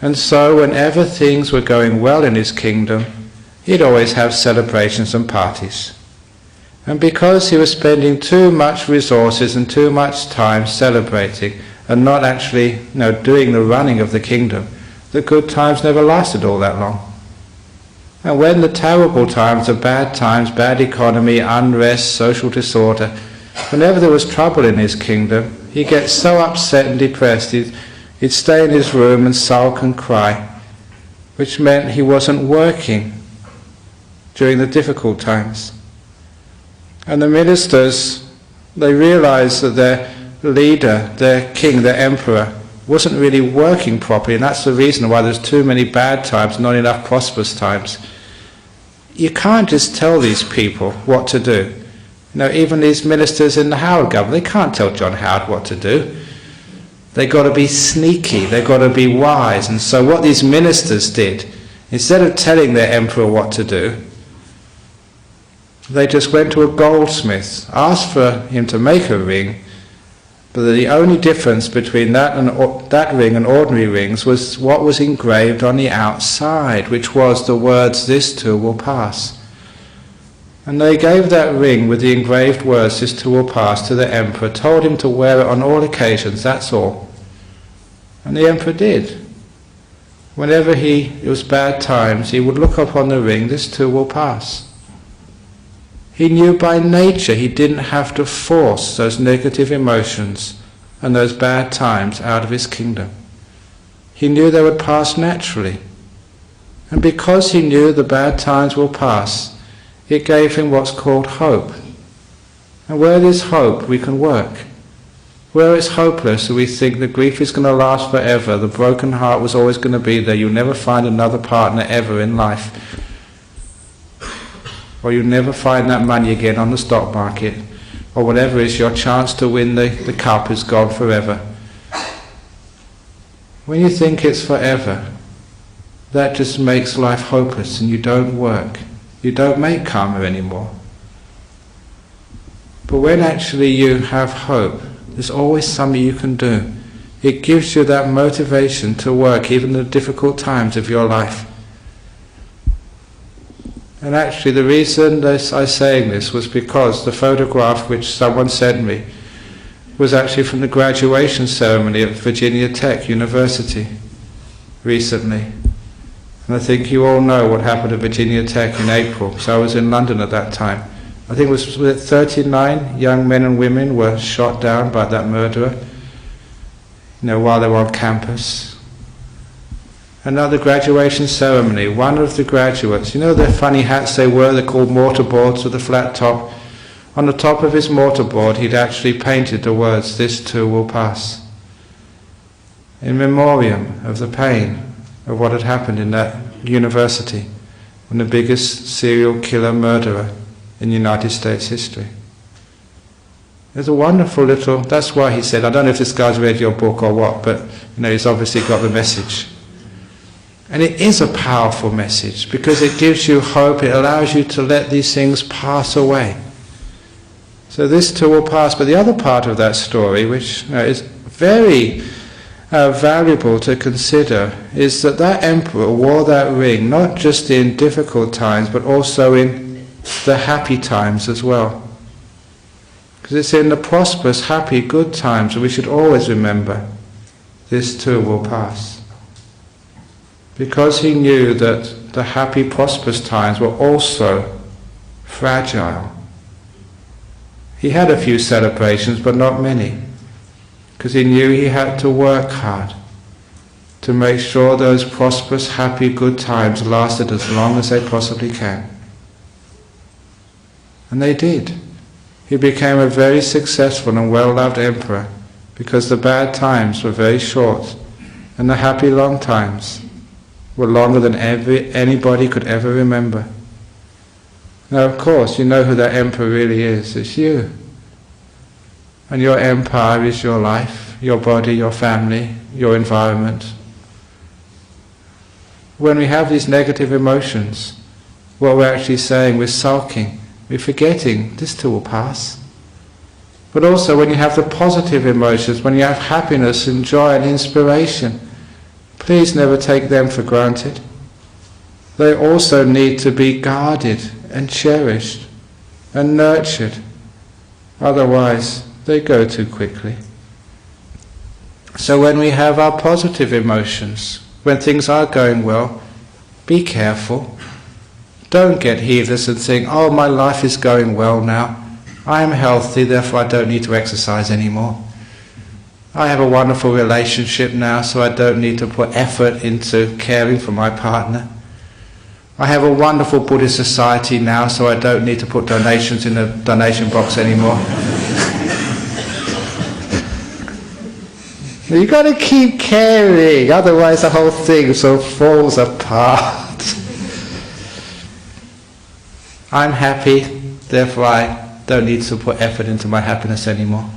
And so whenever things were going well in his kingdom, he'd always have celebrations and parties. And because he was spending too much resources and too much time celebrating and not actually doing the running of the kingdom, the good times never lasted all that long. And when the terrible times, the bad times, bad economy, unrest, social disorder, whenever there was trouble in his kingdom, he'd get so upset and depressed, he'd stay in his room and sulk and cry, which meant he wasn't working during the difficult times. And the ministers, they realized that their leader, their king, their emperor, wasn't really working properly, and that's the reason why there's too many bad times, not enough prosperous times. You can't just tell these people what to do. Even these ministers in the Howard government, they can't tell John Howard what to do. They've got to be sneaky, they've got to be wise. And so what these ministers did, instead of telling their emperor what to do, they just went to a goldsmith, asked for him to make a ring, but the only difference between that ring and ordinary rings was what was engraved on the outside, which was the words, "This too will pass." And they gave that ring with the engraved words, "This too will pass," to the emperor, told him to wear it on all occasions, that's all. And the emperor did. Whenever it was bad times, he would look upon the ring, "This too will pass." He knew by nature he didn't have to force those negative emotions and those bad times out of his kingdom. He knew they would pass naturally. And because he knew the bad times will pass, it gave him what's called hope. And where there's hope, we can work. Where it's hopeless, we think the grief is going to last forever, the broken heart was always going to be there, you'll never find another partner ever in life. Or you'll never find that money again on the stock market, or whatever is your chance to win the cup is gone forever. When you think it's forever, that just makes life hopeless and you don't work. You don't make karma anymore. But when actually you have hope, there's always something you can do. It gives you that motivation to work even in the difficult times of your life. And actually the reason I'm saying this was because the photograph which someone sent me was actually from the graduation ceremony at Virginia Tech University recently. And I think you all know what happened at Virginia Tech in April, so I was in London at that time. I think it was 39 young men and women were shot down by that murderer, while they were on campus. And at the graduation ceremony, one of the graduates, the funny hats they're called mortarboards with a flat top. On the top of his mortarboard he'd actually painted the words, "This too will pass," in memoriam of the pain of what had happened in that university when the biggest serial killer murderer in United States history. There's a wonderful little, that's why he said, I don't know if this guy's read your book or what, but he's obviously got the message. And it is a powerful message because it gives you hope, it allows you to let these things pass away. So this too will pass. But the other part of that story, which is very valuable to consider, is that emperor wore that ring not just in difficult times but also in the happy times as well. Because it's in the prosperous, happy, good times that we should always remember, this too will pass. Because he knew that the happy, prosperous times were also fragile. He had a few celebrations, but not many. Because he knew he had to work hard to make sure those prosperous, happy, good times lasted as long as they possibly can. And they did. He became a very successful and well-loved emperor because the bad times were very short and the happy long times were longer than anybody could ever remember. Now of course you know who that emperor really is. It's you. And your empire is your life, your body, your family, your environment. When we have these negative emotions, what we're actually saying, we're sulking, we're forgetting, this too will pass. But also when you have the positive emotions, when you have happiness and joy and inspiration, please never take them for granted. They also need to be guarded and cherished and nurtured. Otherwise, they go too quickly. So when we have our positive emotions, when things are going well, be careful. Don't get heedless and think, oh, my life is going well now. I am healthy, therefore I don't need to exercise anymore. I have a wonderful relationship now, so I don't need to put effort into caring for my partner. I have a wonderful Buddhist society now, so I don't need to put donations in the donation box anymore. You've got to keep caring, otherwise the whole thing sort of falls apart. I'm happy, therefore I don't need to put effort into my happiness anymore.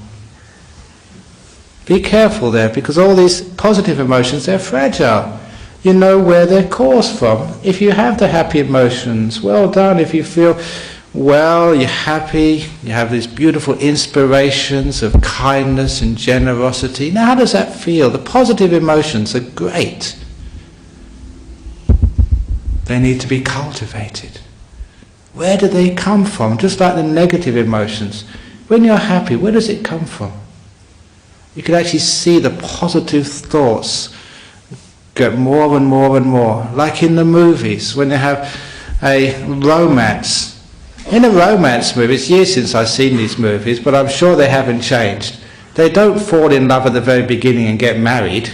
Be careful there, because all these positive emotions, they're fragile. You know where they're caused from. If you have the happy emotions, well done. If you feel well, you're happy, you have these beautiful inspirations of kindness and generosity. Now how does that feel? The positive emotions are great. They need to be cultivated. Where do they come from? Just like the negative emotions. When you're happy, where does it come from? You can actually see the positive thoughts get more and more and more. Like in the movies, when they have a romance. In a romance movie, it's years since I've seen these movies, but I'm sure they haven't changed. They don't fall in love at the very beginning and get married.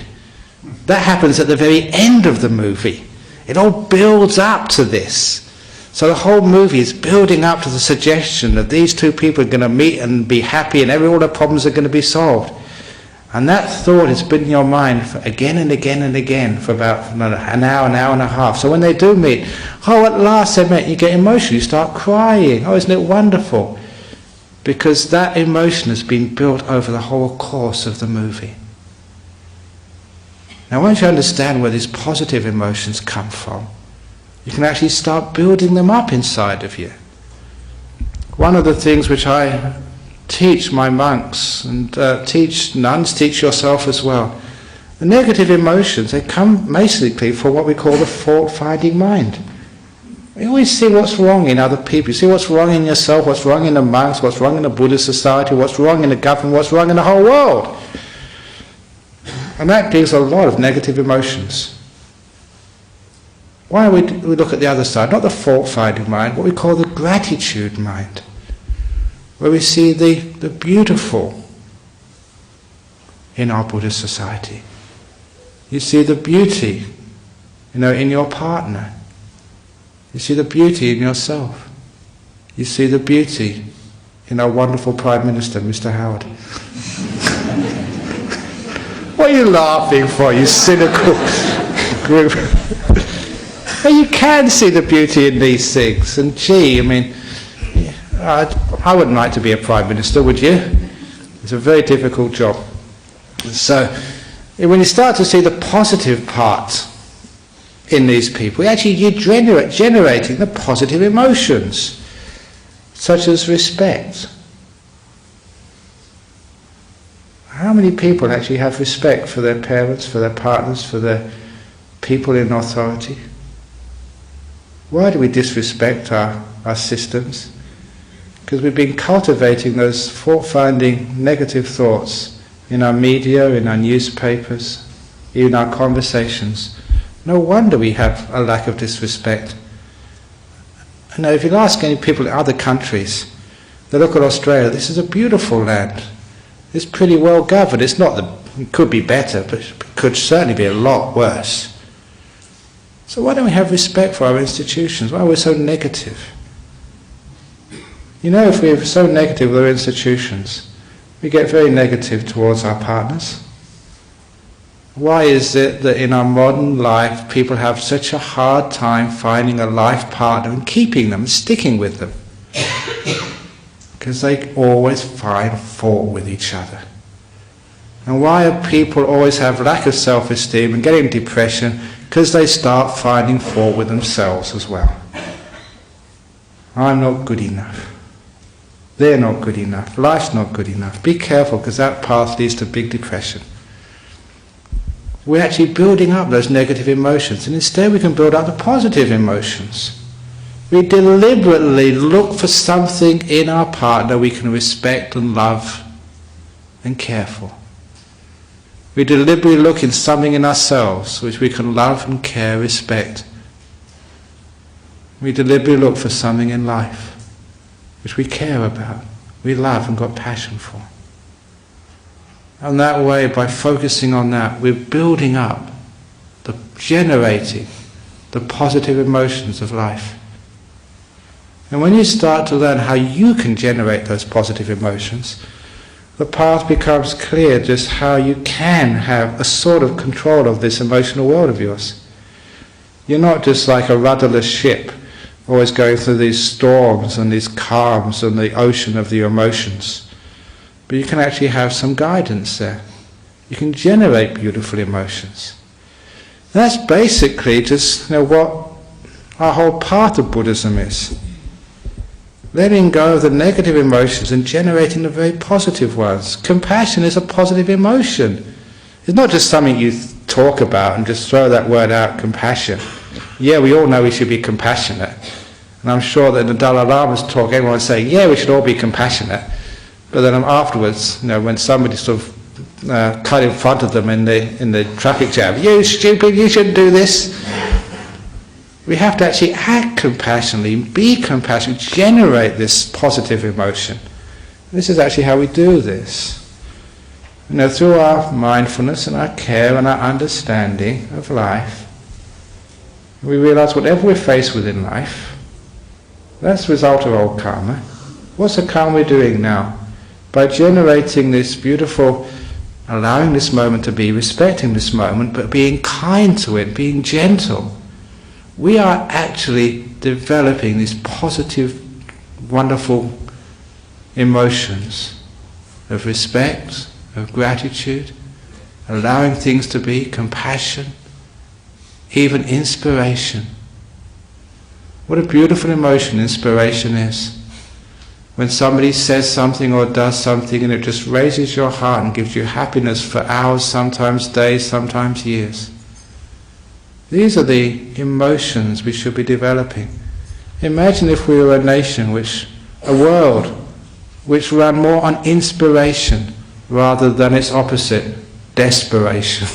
That happens at the very end of the movie. It all builds up to this. So the whole movie is building up to the suggestion that these two people are going to meet and be happy and all their problems are going to be solved. And that thought has been in your mind for again and again and again for about an hour and a half. So when they do meet, oh, at last they met, you get emotional, you start crying. Oh, isn't it wonderful? Because that emotion has been built over the whole course of the movie. Now once you understand where these positive emotions come from, you can actually start building them up inside of you. One of the things which I teach my monks, and teach nuns, teach yourself as well, the negative emotions, they come basically from what we call the fault-finding mind. You always see what's wrong in other people. You see what's wrong in yourself, what's wrong in the monks, what's wrong in the Buddhist society, what's wrong in the government, what's wrong in the whole world. And that brings a lot of negative emotions. Why don't we look at the other side, not the fault-finding mind, what we call the gratitude mind, where we see the beautiful in our Buddhist society. You see the beauty, in your partner. You see the beauty in yourself. You see the beauty in our wonderful Prime Minister, Mr. Howard. What are you laughing for, you cynical group? Well, you can see the beauty in these things. And I wouldn't like to be a Prime Minister, would you? It's a very difficult job. So, when you start to see the positive part in these people, actually you're generating the positive emotions, such as respect. How many people actually have respect for their parents, for their partners, for their people in authority? Why do we disrespect our systems? Because we've been cultivating those fault-finding negative thoughts in our media, in our newspapers, even our conversations. No wonder we have a lack of disrespect. And if you ask any people in other countries, they look at Australia, this is a beautiful land. It's pretty well governed. It could be better, but it could certainly be a lot worse. So why don't we have respect for our institutions? Why are we so negative? If we're so negative with our institutions, we get very negative towards our partners. Why is it that in our modern life people have such a hard time finding a life partner and keeping them, sticking with them? Because they always find fault with each other. And why do people always have lack of self-esteem and getting depression? Because they start finding fault with themselves as well. I'm not good enough. They're not good enough. Life's not good enough. Be careful, because that path leads to big depression. We're actually building up those negative emotions, and instead we can build up the positive emotions. We deliberately look for something in our partner we can respect and love and care for. We deliberately look in something in ourselves which we can love and care, respect. We deliberately look for something in life which we care about, we love and got passion for. And that way, by focusing on that, we're building up, generating the positive emotions of life. And when you start to learn how you can generate those positive emotions, the path becomes clear just how you can have a sort of control of this emotional world of yours. You're not just like a rudderless ship, always going through these storms and these calms and the ocean of the emotions. But you can actually have some guidance there. You can generate beautiful emotions. That's basically just what our whole path of Buddhism is. Letting go of the negative emotions and generating the very positive ones. Compassion is a positive emotion. It's not just something you talk about and just throw that word out, compassion. Yeah, we all know we should be compassionate. And I'm sure that in the Dalai Lama's talk, everyone's saying, yeah, we should all be compassionate. But then afterwards, when somebody sort of cut in front of them in the traffic jam, you stupid, you shouldn't do this. We have to actually act compassionately, be compassionate, generate this positive emotion. This is actually how we do this. Through our mindfulness and our care and our understanding of life, we realize whatever we're faced with in life, that's the result of old karma. What's the karma we're doing now? By generating this beautiful, allowing this moment to be, respecting this moment, but being kind to it, being gentle, we are actually developing these positive, wonderful emotions of respect, of gratitude, allowing things to be, compassion, even inspiration. What a beautiful emotion inspiration is. When somebody says something or does something and it just raises your heart and gives you happiness for hours, sometimes days, sometimes years. These are the emotions we should be developing. Imagine if we were a world which ran more on inspiration rather than its opposite, desperation.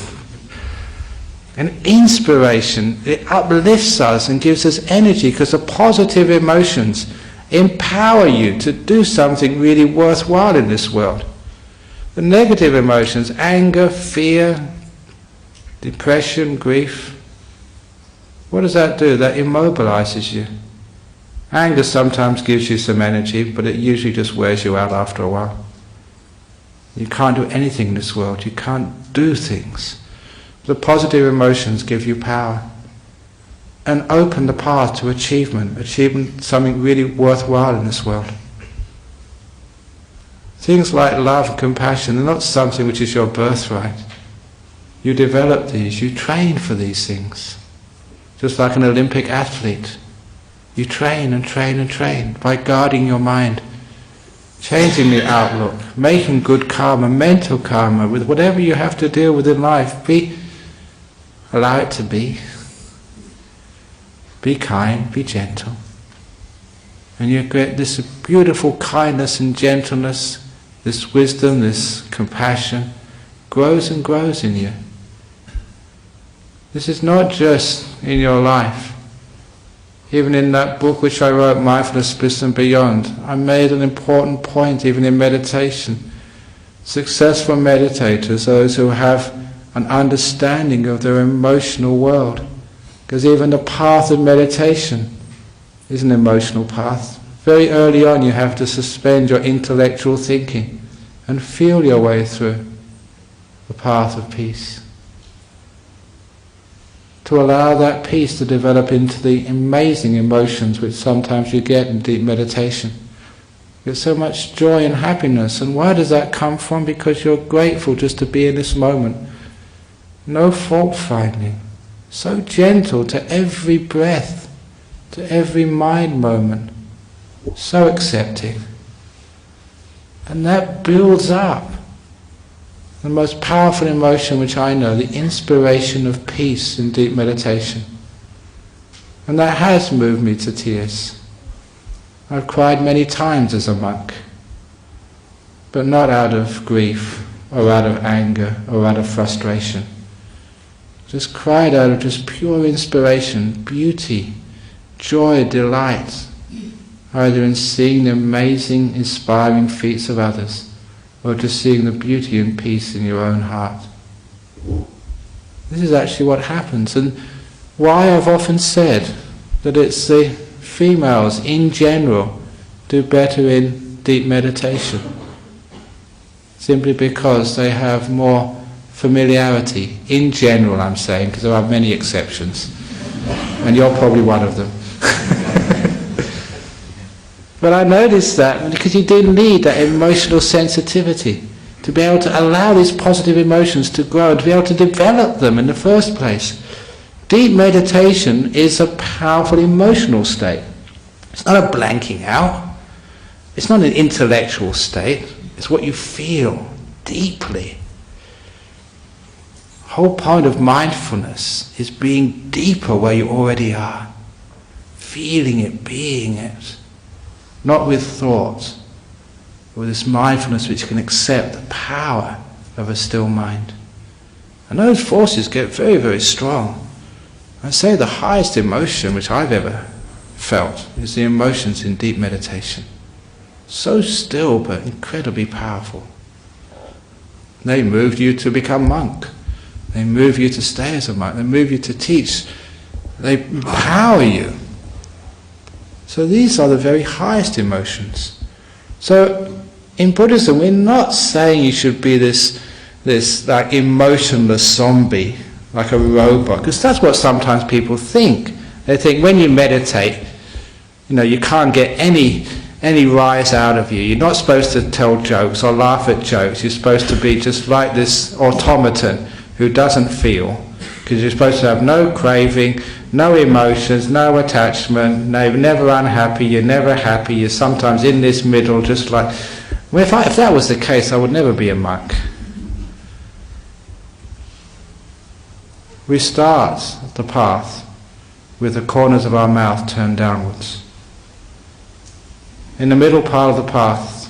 And inspiration, it uplifts us and gives us energy because the positive emotions empower you to do something really worthwhile in this world. The negative emotions, anger, fear, depression, grief, what does that do? That immobilizes you. Anger sometimes gives you some energy, but it usually just wears you out after a while. You can't do anything in this world. You can't do things. The positive emotions give you power and open the path to achieving something really worthwhile in this world. Things like love and compassion are not something which is your birthright. You develop these, you train for these things. Just like an Olympic athlete. You train and train and train by guarding your mind, changing the outlook, making good karma, mental karma, with whatever you have to deal with in life. Allow it to be. Be kind, be gentle. And you get this beautiful kindness and gentleness, this wisdom, this compassion, grows and grows in you. This is not just in your life. Even in that book which I wrote, Mindfulness, Bliss and Beyond, I made an important point even in meditation. Successful meditators, those who have an understanding of their emotional world, because even the path of meditation is an emotional path. Very early on you have to suspend your intellectual thinking and feel your way through the path of peace. To allow that peace to develop into the amazing emotions which sometimes you get in deep meditation. You get so much joy and happiness, and where does that come from? Because you're grateful just to be in this moment. No fault finding. So gentle to every breath, to every mind moment. So accepting. And that builds up the most powerful emotion which I know, the inspiration of peace in deep meditation. And that has moved me to tears. I've cried many times as a monk, but not out of grief or out of anger or out of frustration. Just cried out of just pure inspiration, beauty, joy, delight, either in seeing the amazing, inspiring feats of others, or just seeing the beauty and peace in your own heart. This is actually what happens, and why I've often said that it's the females in general do better in deep meditation, simply because they have more familiarity, in general I'm saying, because there are many exceptions, and you're probably one of them. But I noticed that because you do need that emotional sensitivity to be able to allow these positive emotions to grow and to be able to develop them in the first place. Deep meditation is a powerful emotional state. It's not a blanking out. It's not an intellectual state. It's what you feel deeply. The whole point of mindfulness is being deeper where you already are. Feeling it, being it. Not with thought, but with this mindfulness which can accept the power of a still mind. And those forces get very, very strong. I'd say the highest emotion which I've ever felt is the emotions in deep meditation. So still but incredibly powerful. They move you to become monk. They move you to stay as a monk. They move you to teach. They empower you. So these are the very highest emotions. So in Buddhism we're not saying you should be this like emotionless zombie, like a robot, because that's what sometimes people think. They think when you meditate, you can't get any any rise out of you. You're not supposed to tell jokes or laugh at jokes. You're supposed to be just like this automaton who doesn't feel, because you're supposed to have no craving, no emotions, no attachment, never unhappy, you're never happy, you're sometimes in this middle, just like... Well, if that was the case, I would never be a monk. We start the path with the corners of our mouth turned downwards. In the middle part of the path,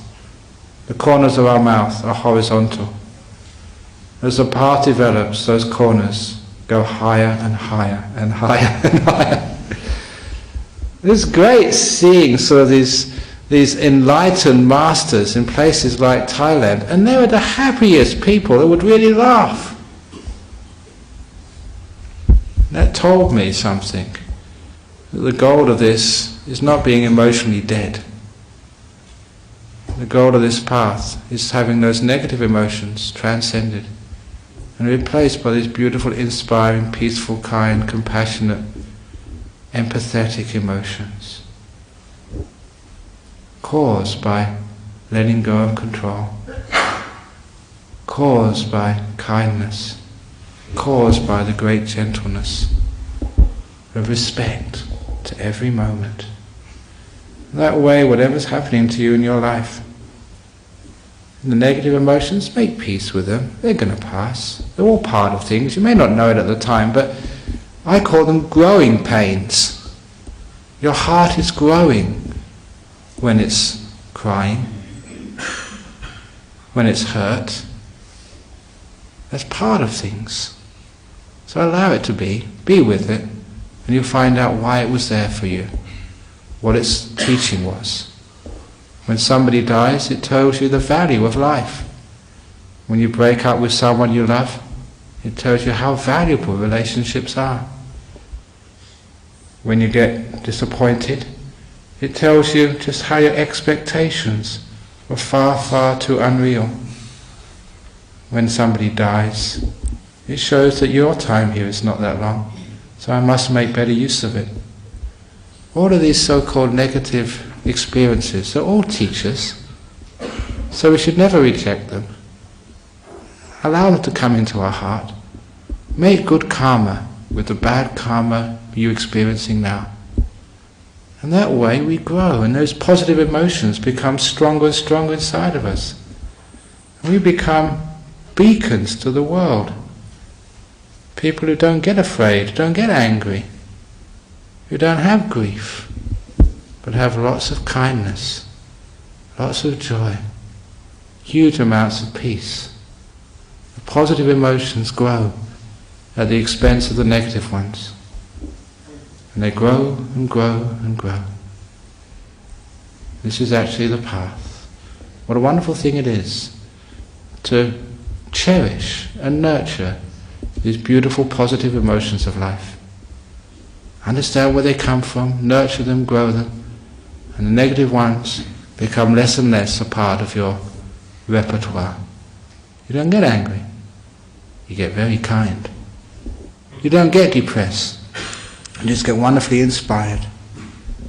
the corners of our mouth are horizontal. As the path develops, those corners go higher and higher and higher and higher. It's great seeing sort of these enlightened masters in places like Thailand, and they were the happiest people that would really laugh. That told me something. That the goal of this is not being emotionally dead. The goal of this path is having those negative emotions transcended and replaced by these beautiful, inspiring, peaceful, kind, compassionate, empathetic emotions, caused by letting go of control, caused by kindness, caused by the great gentleness of respect to every moment. That way, whatever's happening to you in your life, the negative emotions, make peace with them. They're going to pass. They're all part of things. You may not know it at the time, but I call them growing pains. Your heart is growing when it's crying, when it's hurt. That's part of things. So allow it to be with it, and you'll find out why it was there for you, what its teaching was. When somebody dies, it tells you the value of life. When you break up with someone you love, it tells you how valuable relationships are. When you get disappointed, it tells you just how your expectations were far, far too unreal. When somebody dies, it shows that your time here is not that long, so I must make better use of it. All of these so-called negative experiences are all teachers, so we should never reject them. Allow them to come into our heart. Make good karma with the bad karma you're experiencing now. And that way we grow, and those positive emotions become stronger and stronger inside of us. And we become beacons to the world. People who don't get afraid, don't get angry, who don't have grief, but have lots of kindness, lots of joy, huge amounts of peace. The positive emotions grow at the expense of the negative ones. And they grow and grow and grow. This is actually the path. What a wonderful thing it is to cherish and nurture these beautiful positive emotions of life. Understand where they come from, nurture them, grow them, and the negative ones become less and less a part of your repertoire. You don't get angry. You get very kind. You don't get depressed. You just get wonderfully inspired.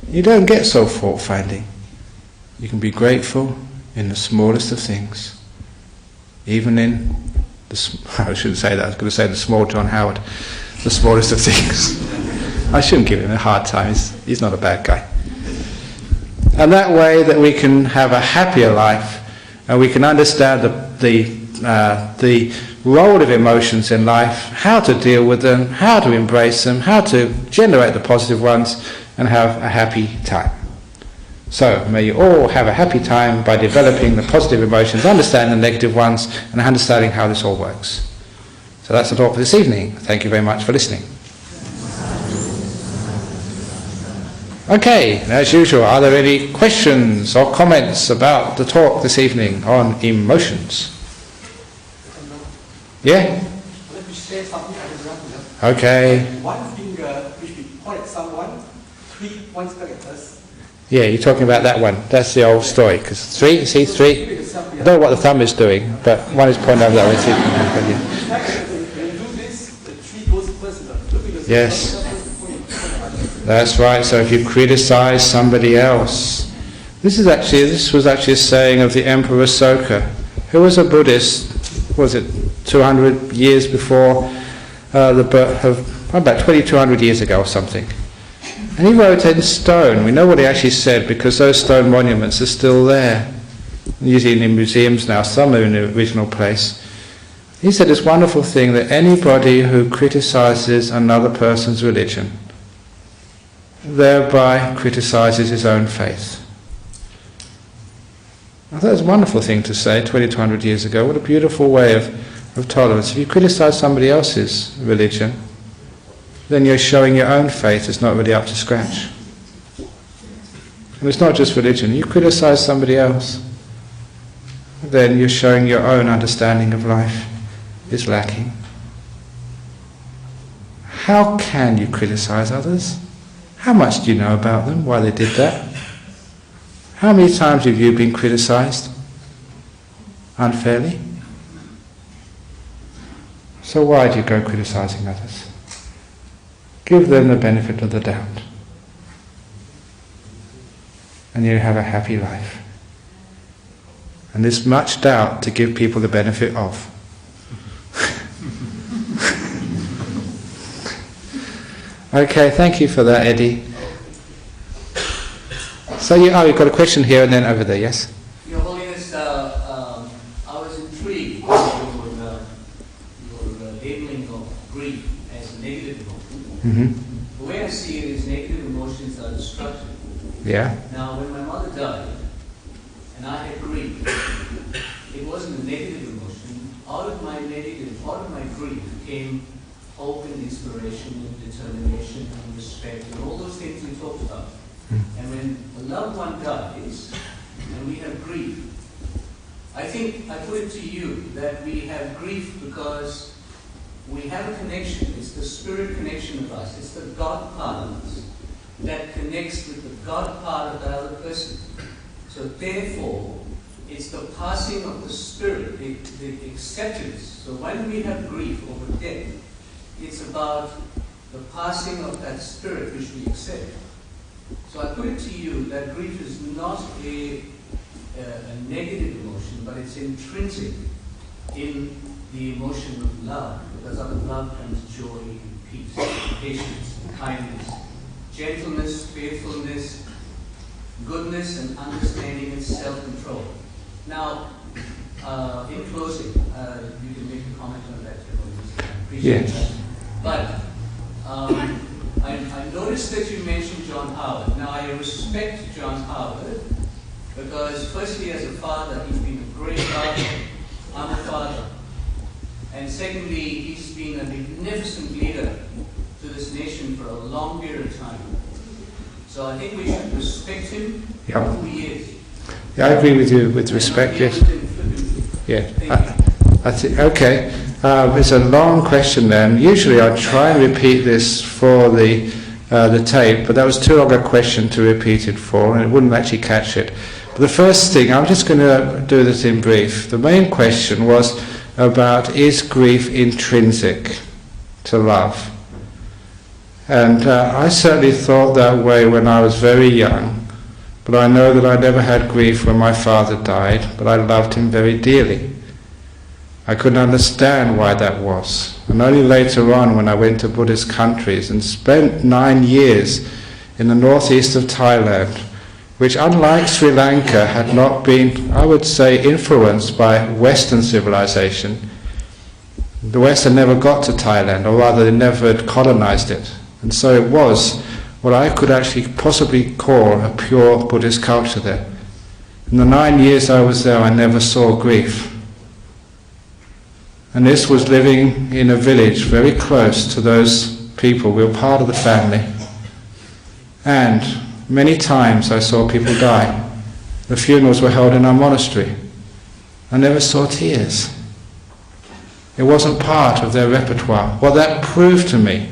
You don't get so fault-finding. You can be grateful in the smallest of things. Even in I shouldn't say that, I was going to say the small John Howard, the smallest of things. I shouldn't give him a hard time, he's not a bad guy. And that way that we can have a happier life, and we can understand the role of emotions in life, how to deal with them, how to embrace them, how to generate the positive ones, and have a happy time. So, may you all have a happy time by developing the positive emotions, understanding the negative ones, and understanding how this all works. So that's the talk for this evening. Thank you very much for listening. Okay, as usual, are there any questions or comments about the talk this evening on emotions? Yeah? Let me say something at the random. Okay. One finger which we point at someone, 3 points back at us. Yeah, you're talking about that one. That's the old story. Because three, see, three. I don't know what the thumb is doing, but one is pointing over that way. When you do this, the 3 goes first. Yes. That's right. So if you criticize somebody else, This was actually a saying of the Emperor Asoka, who was a Buddhist, was it 200 years before the birth of, about 2200 years ago or something. And he wrote in stone. We know what he actually said because those stone monuments are still there, usually in museums now, some are in the original place. He said this wonderful thing that anybody who criticizes another person's religion thereby criticizes his own faith. I thought it was a wonderful thing to say 2200 years ago. What a beautiful way of tolerance. If you criticize somebody else's religion, then you're showing your own faith is not really up to scratch. And it's not just religion. You criticize somebody else, then you're showing your own understanding of life is lacking. How can you criticize others? How much do you know about them, why they did that? How many times have you been criticized unfairly? So why do you go criticizing others? Give them the benefit of the doubt, and you have a happy life. And there's much doubt to give people the benefit of. Okay, thank you for that, Eddie. So you've got a question here and then over there, yes? Your Holiness, I was intrigued with your labeling of grief as a negative emotion. Mm-hmm. The way I see it is negative emotions are destructive. Yeah. Now, when my mother died and I had grief, it wasn't a negative emotion. Out of my grief came hope and inspiration and determination and respect and all those things we talked about. And when a loved one dies and we have grief, I think I put it to you that we have grief because we have a connection. It's the spirit connection of us. It's the God part of us that connects with the God part of the other person. So therefore, it's the passing of the spirit, the acceptance. So when we have grief over death, it's about the passing of that spirit which we accept. So I put it to you that grief is not a negative emotion, but it's intrinsic in the emotion of love, because out of love comes joy and peace, patience, kindness, gentleness, faithfulness, goodness, and understanding and self-control. Now, in closing, you can make a comment on that, I appreciate that. But I noticed that you mentioned John Howard. Now, I respect John Howard because, firstly, as a father, he's been a great father. I'm a father. And secondly, he's been a magnificent leader to this nation for a long period of time. So I think we should respect him for who he is. Yeah, I agree with you with respect, yes. Yeah. Okay. It's a long question then. Usually I try and repeat this for the tape, but that was too long a question to repeat it for, and it wouldn't actually catch it. But the first thing, I'm just going to do this in brief. The main question was about, is grief intrinsic to love? And I certainly thought that way when I was very young, but I know that I never had grief when my father died, but I loved him very dearly. I couldn't understand why that was. And only later on, when I went to Buddhist countries and spent 9 years in the northeast of Thailand, which unlike Sri Lanka had not been, I would say, influenced by Western civilization. The West had never got to Thailand, or rather they never had colonized it. And so it was what I could actually possibly call a pure Buddhist culture there. In the 9 years I was there, I never saw grief. And this was living in a village very close to those people. We were part of the family. And many times I saw people die. The funerals were held in our monastery. I never saw tears. It wasn't part of their repertoire. What that proved to me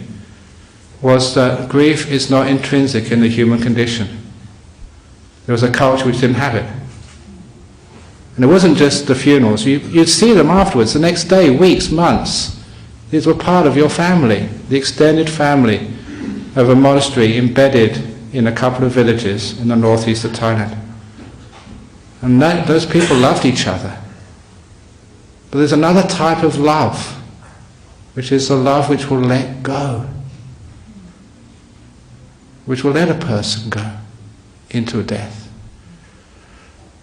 was that grief is not intrinsic in the human condition. There was a culture which didn't have it. And it wasn't just the funerals. You'd see them afterwards, the next day, weeks, months. These were part of your family, the extended family of a monastery embedded in a couple of villages in the northeast of Thailand. And those people loved each other. But there's another type of love, which is the love which will let go, which will let a person go into a death.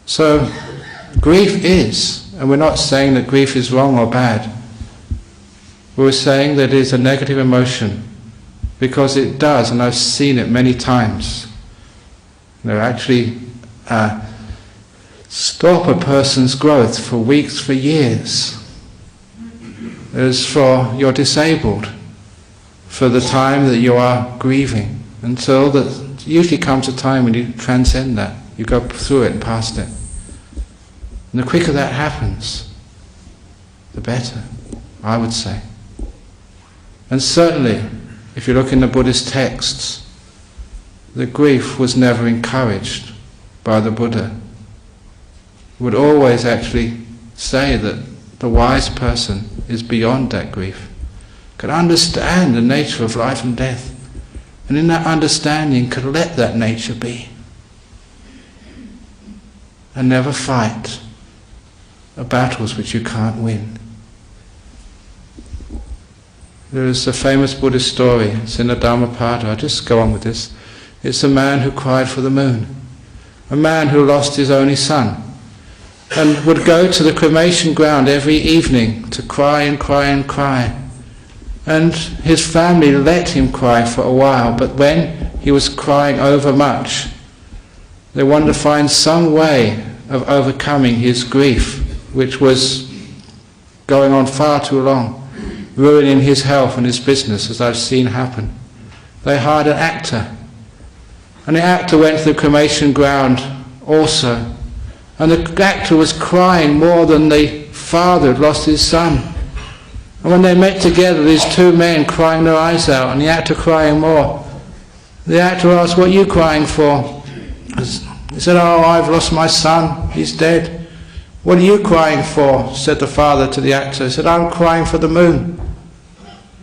So grief is, and we're not saying that grief is wrong or bad, we're saying that it is a negative emotion, because it does, and I've seen it many times, actually stop a person's growth for weeks, for years. As for you're disabled for the time that you are grieving, until that usually comes a time when you transcend that, you go through it and past it. And the quicker that happens, the better, I would say. And certainly, if you look in the Buddhist texts, the grief was never encouraged by the Buddha. He would always actually say that the wise person is beyond that grief, can understand the nature of life and death, and in that understanding can let that nature be, and never fight battles which you can't win. There is a famous Buddhist story, it's in the Dhammapada, I'll just go on with this. It's a man who cried for the moon, a man who lost his only son, and would go to the cremation ground every evening to cry and cry and cry. And his family let him cry for a while, but when he was crying overmuch, they wanted to find some way of overcoming his grief, which was going on far too long, ruining his health and his business, as I've seen happen. They hired an actor, and the actor went to the cremation ground also. And the actor was crying more than the father had lost his son. And when they met together, these two men crying their eyes out, and the actor crying more, the actor asked, "What are you crying for?" He said, "Oh, I've lost my son, he's dead." "What are you crying for?" said the father to the actor. He said, "I'm crying for the moon."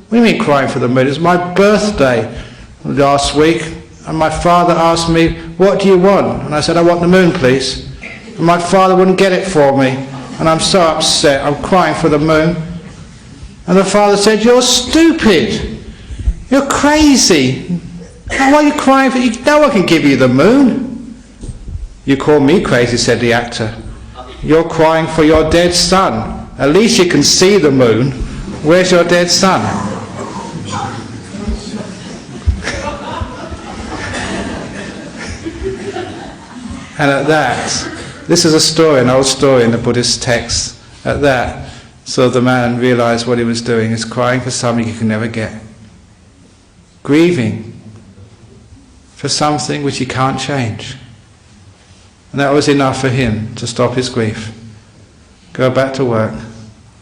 "What do you mean crying for the moon? It's my birthday last week, and my father asked me, 'What do you want?' And I said, 'I want the moon, please.' And my father wouldn't get it for me, and I'm so upset, I'm crying for the moon." And the father said, "You're stupid, you're crazy, why are you crying for, no one can give you the moon." "You call me crazy," said the actor. "You're crying for your dead son, at least you can see the moon. Where's your dead son?" And at that, this is a story, an old story in the Buddhist text. At that, so the man realized what he was doing is crying for something he can never get. Grieving for something which he can't change. And that was enough for him to stop his grief, go back to work,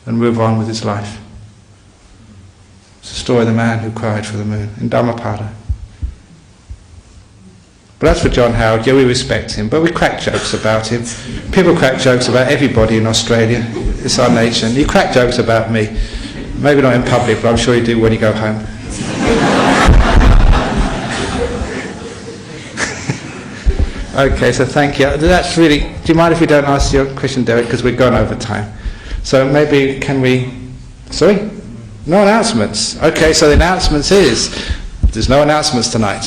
and move on with his life. It's the story of the man who cried for the moon in Dhammapada. But as for John Howard, yeah, we respect him, but we crack jokes about him. People crack jokes about everybody in Australia. It's our nature. And you crack jokes about me. Maybe not in public, but I'm sure you do when you go home. Okay, so thank you. That's really... Do you mind if we don't ask your question, Derek, because we've gone over time? So maybe can we... Sorry? No announcements. Okay, so the announcements is... There's no announcements tonight.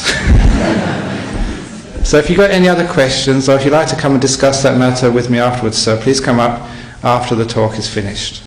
So if you've got any other questions, or if you'd like to come and discuss that matter with me afterwards, so please come up after the talk is finished.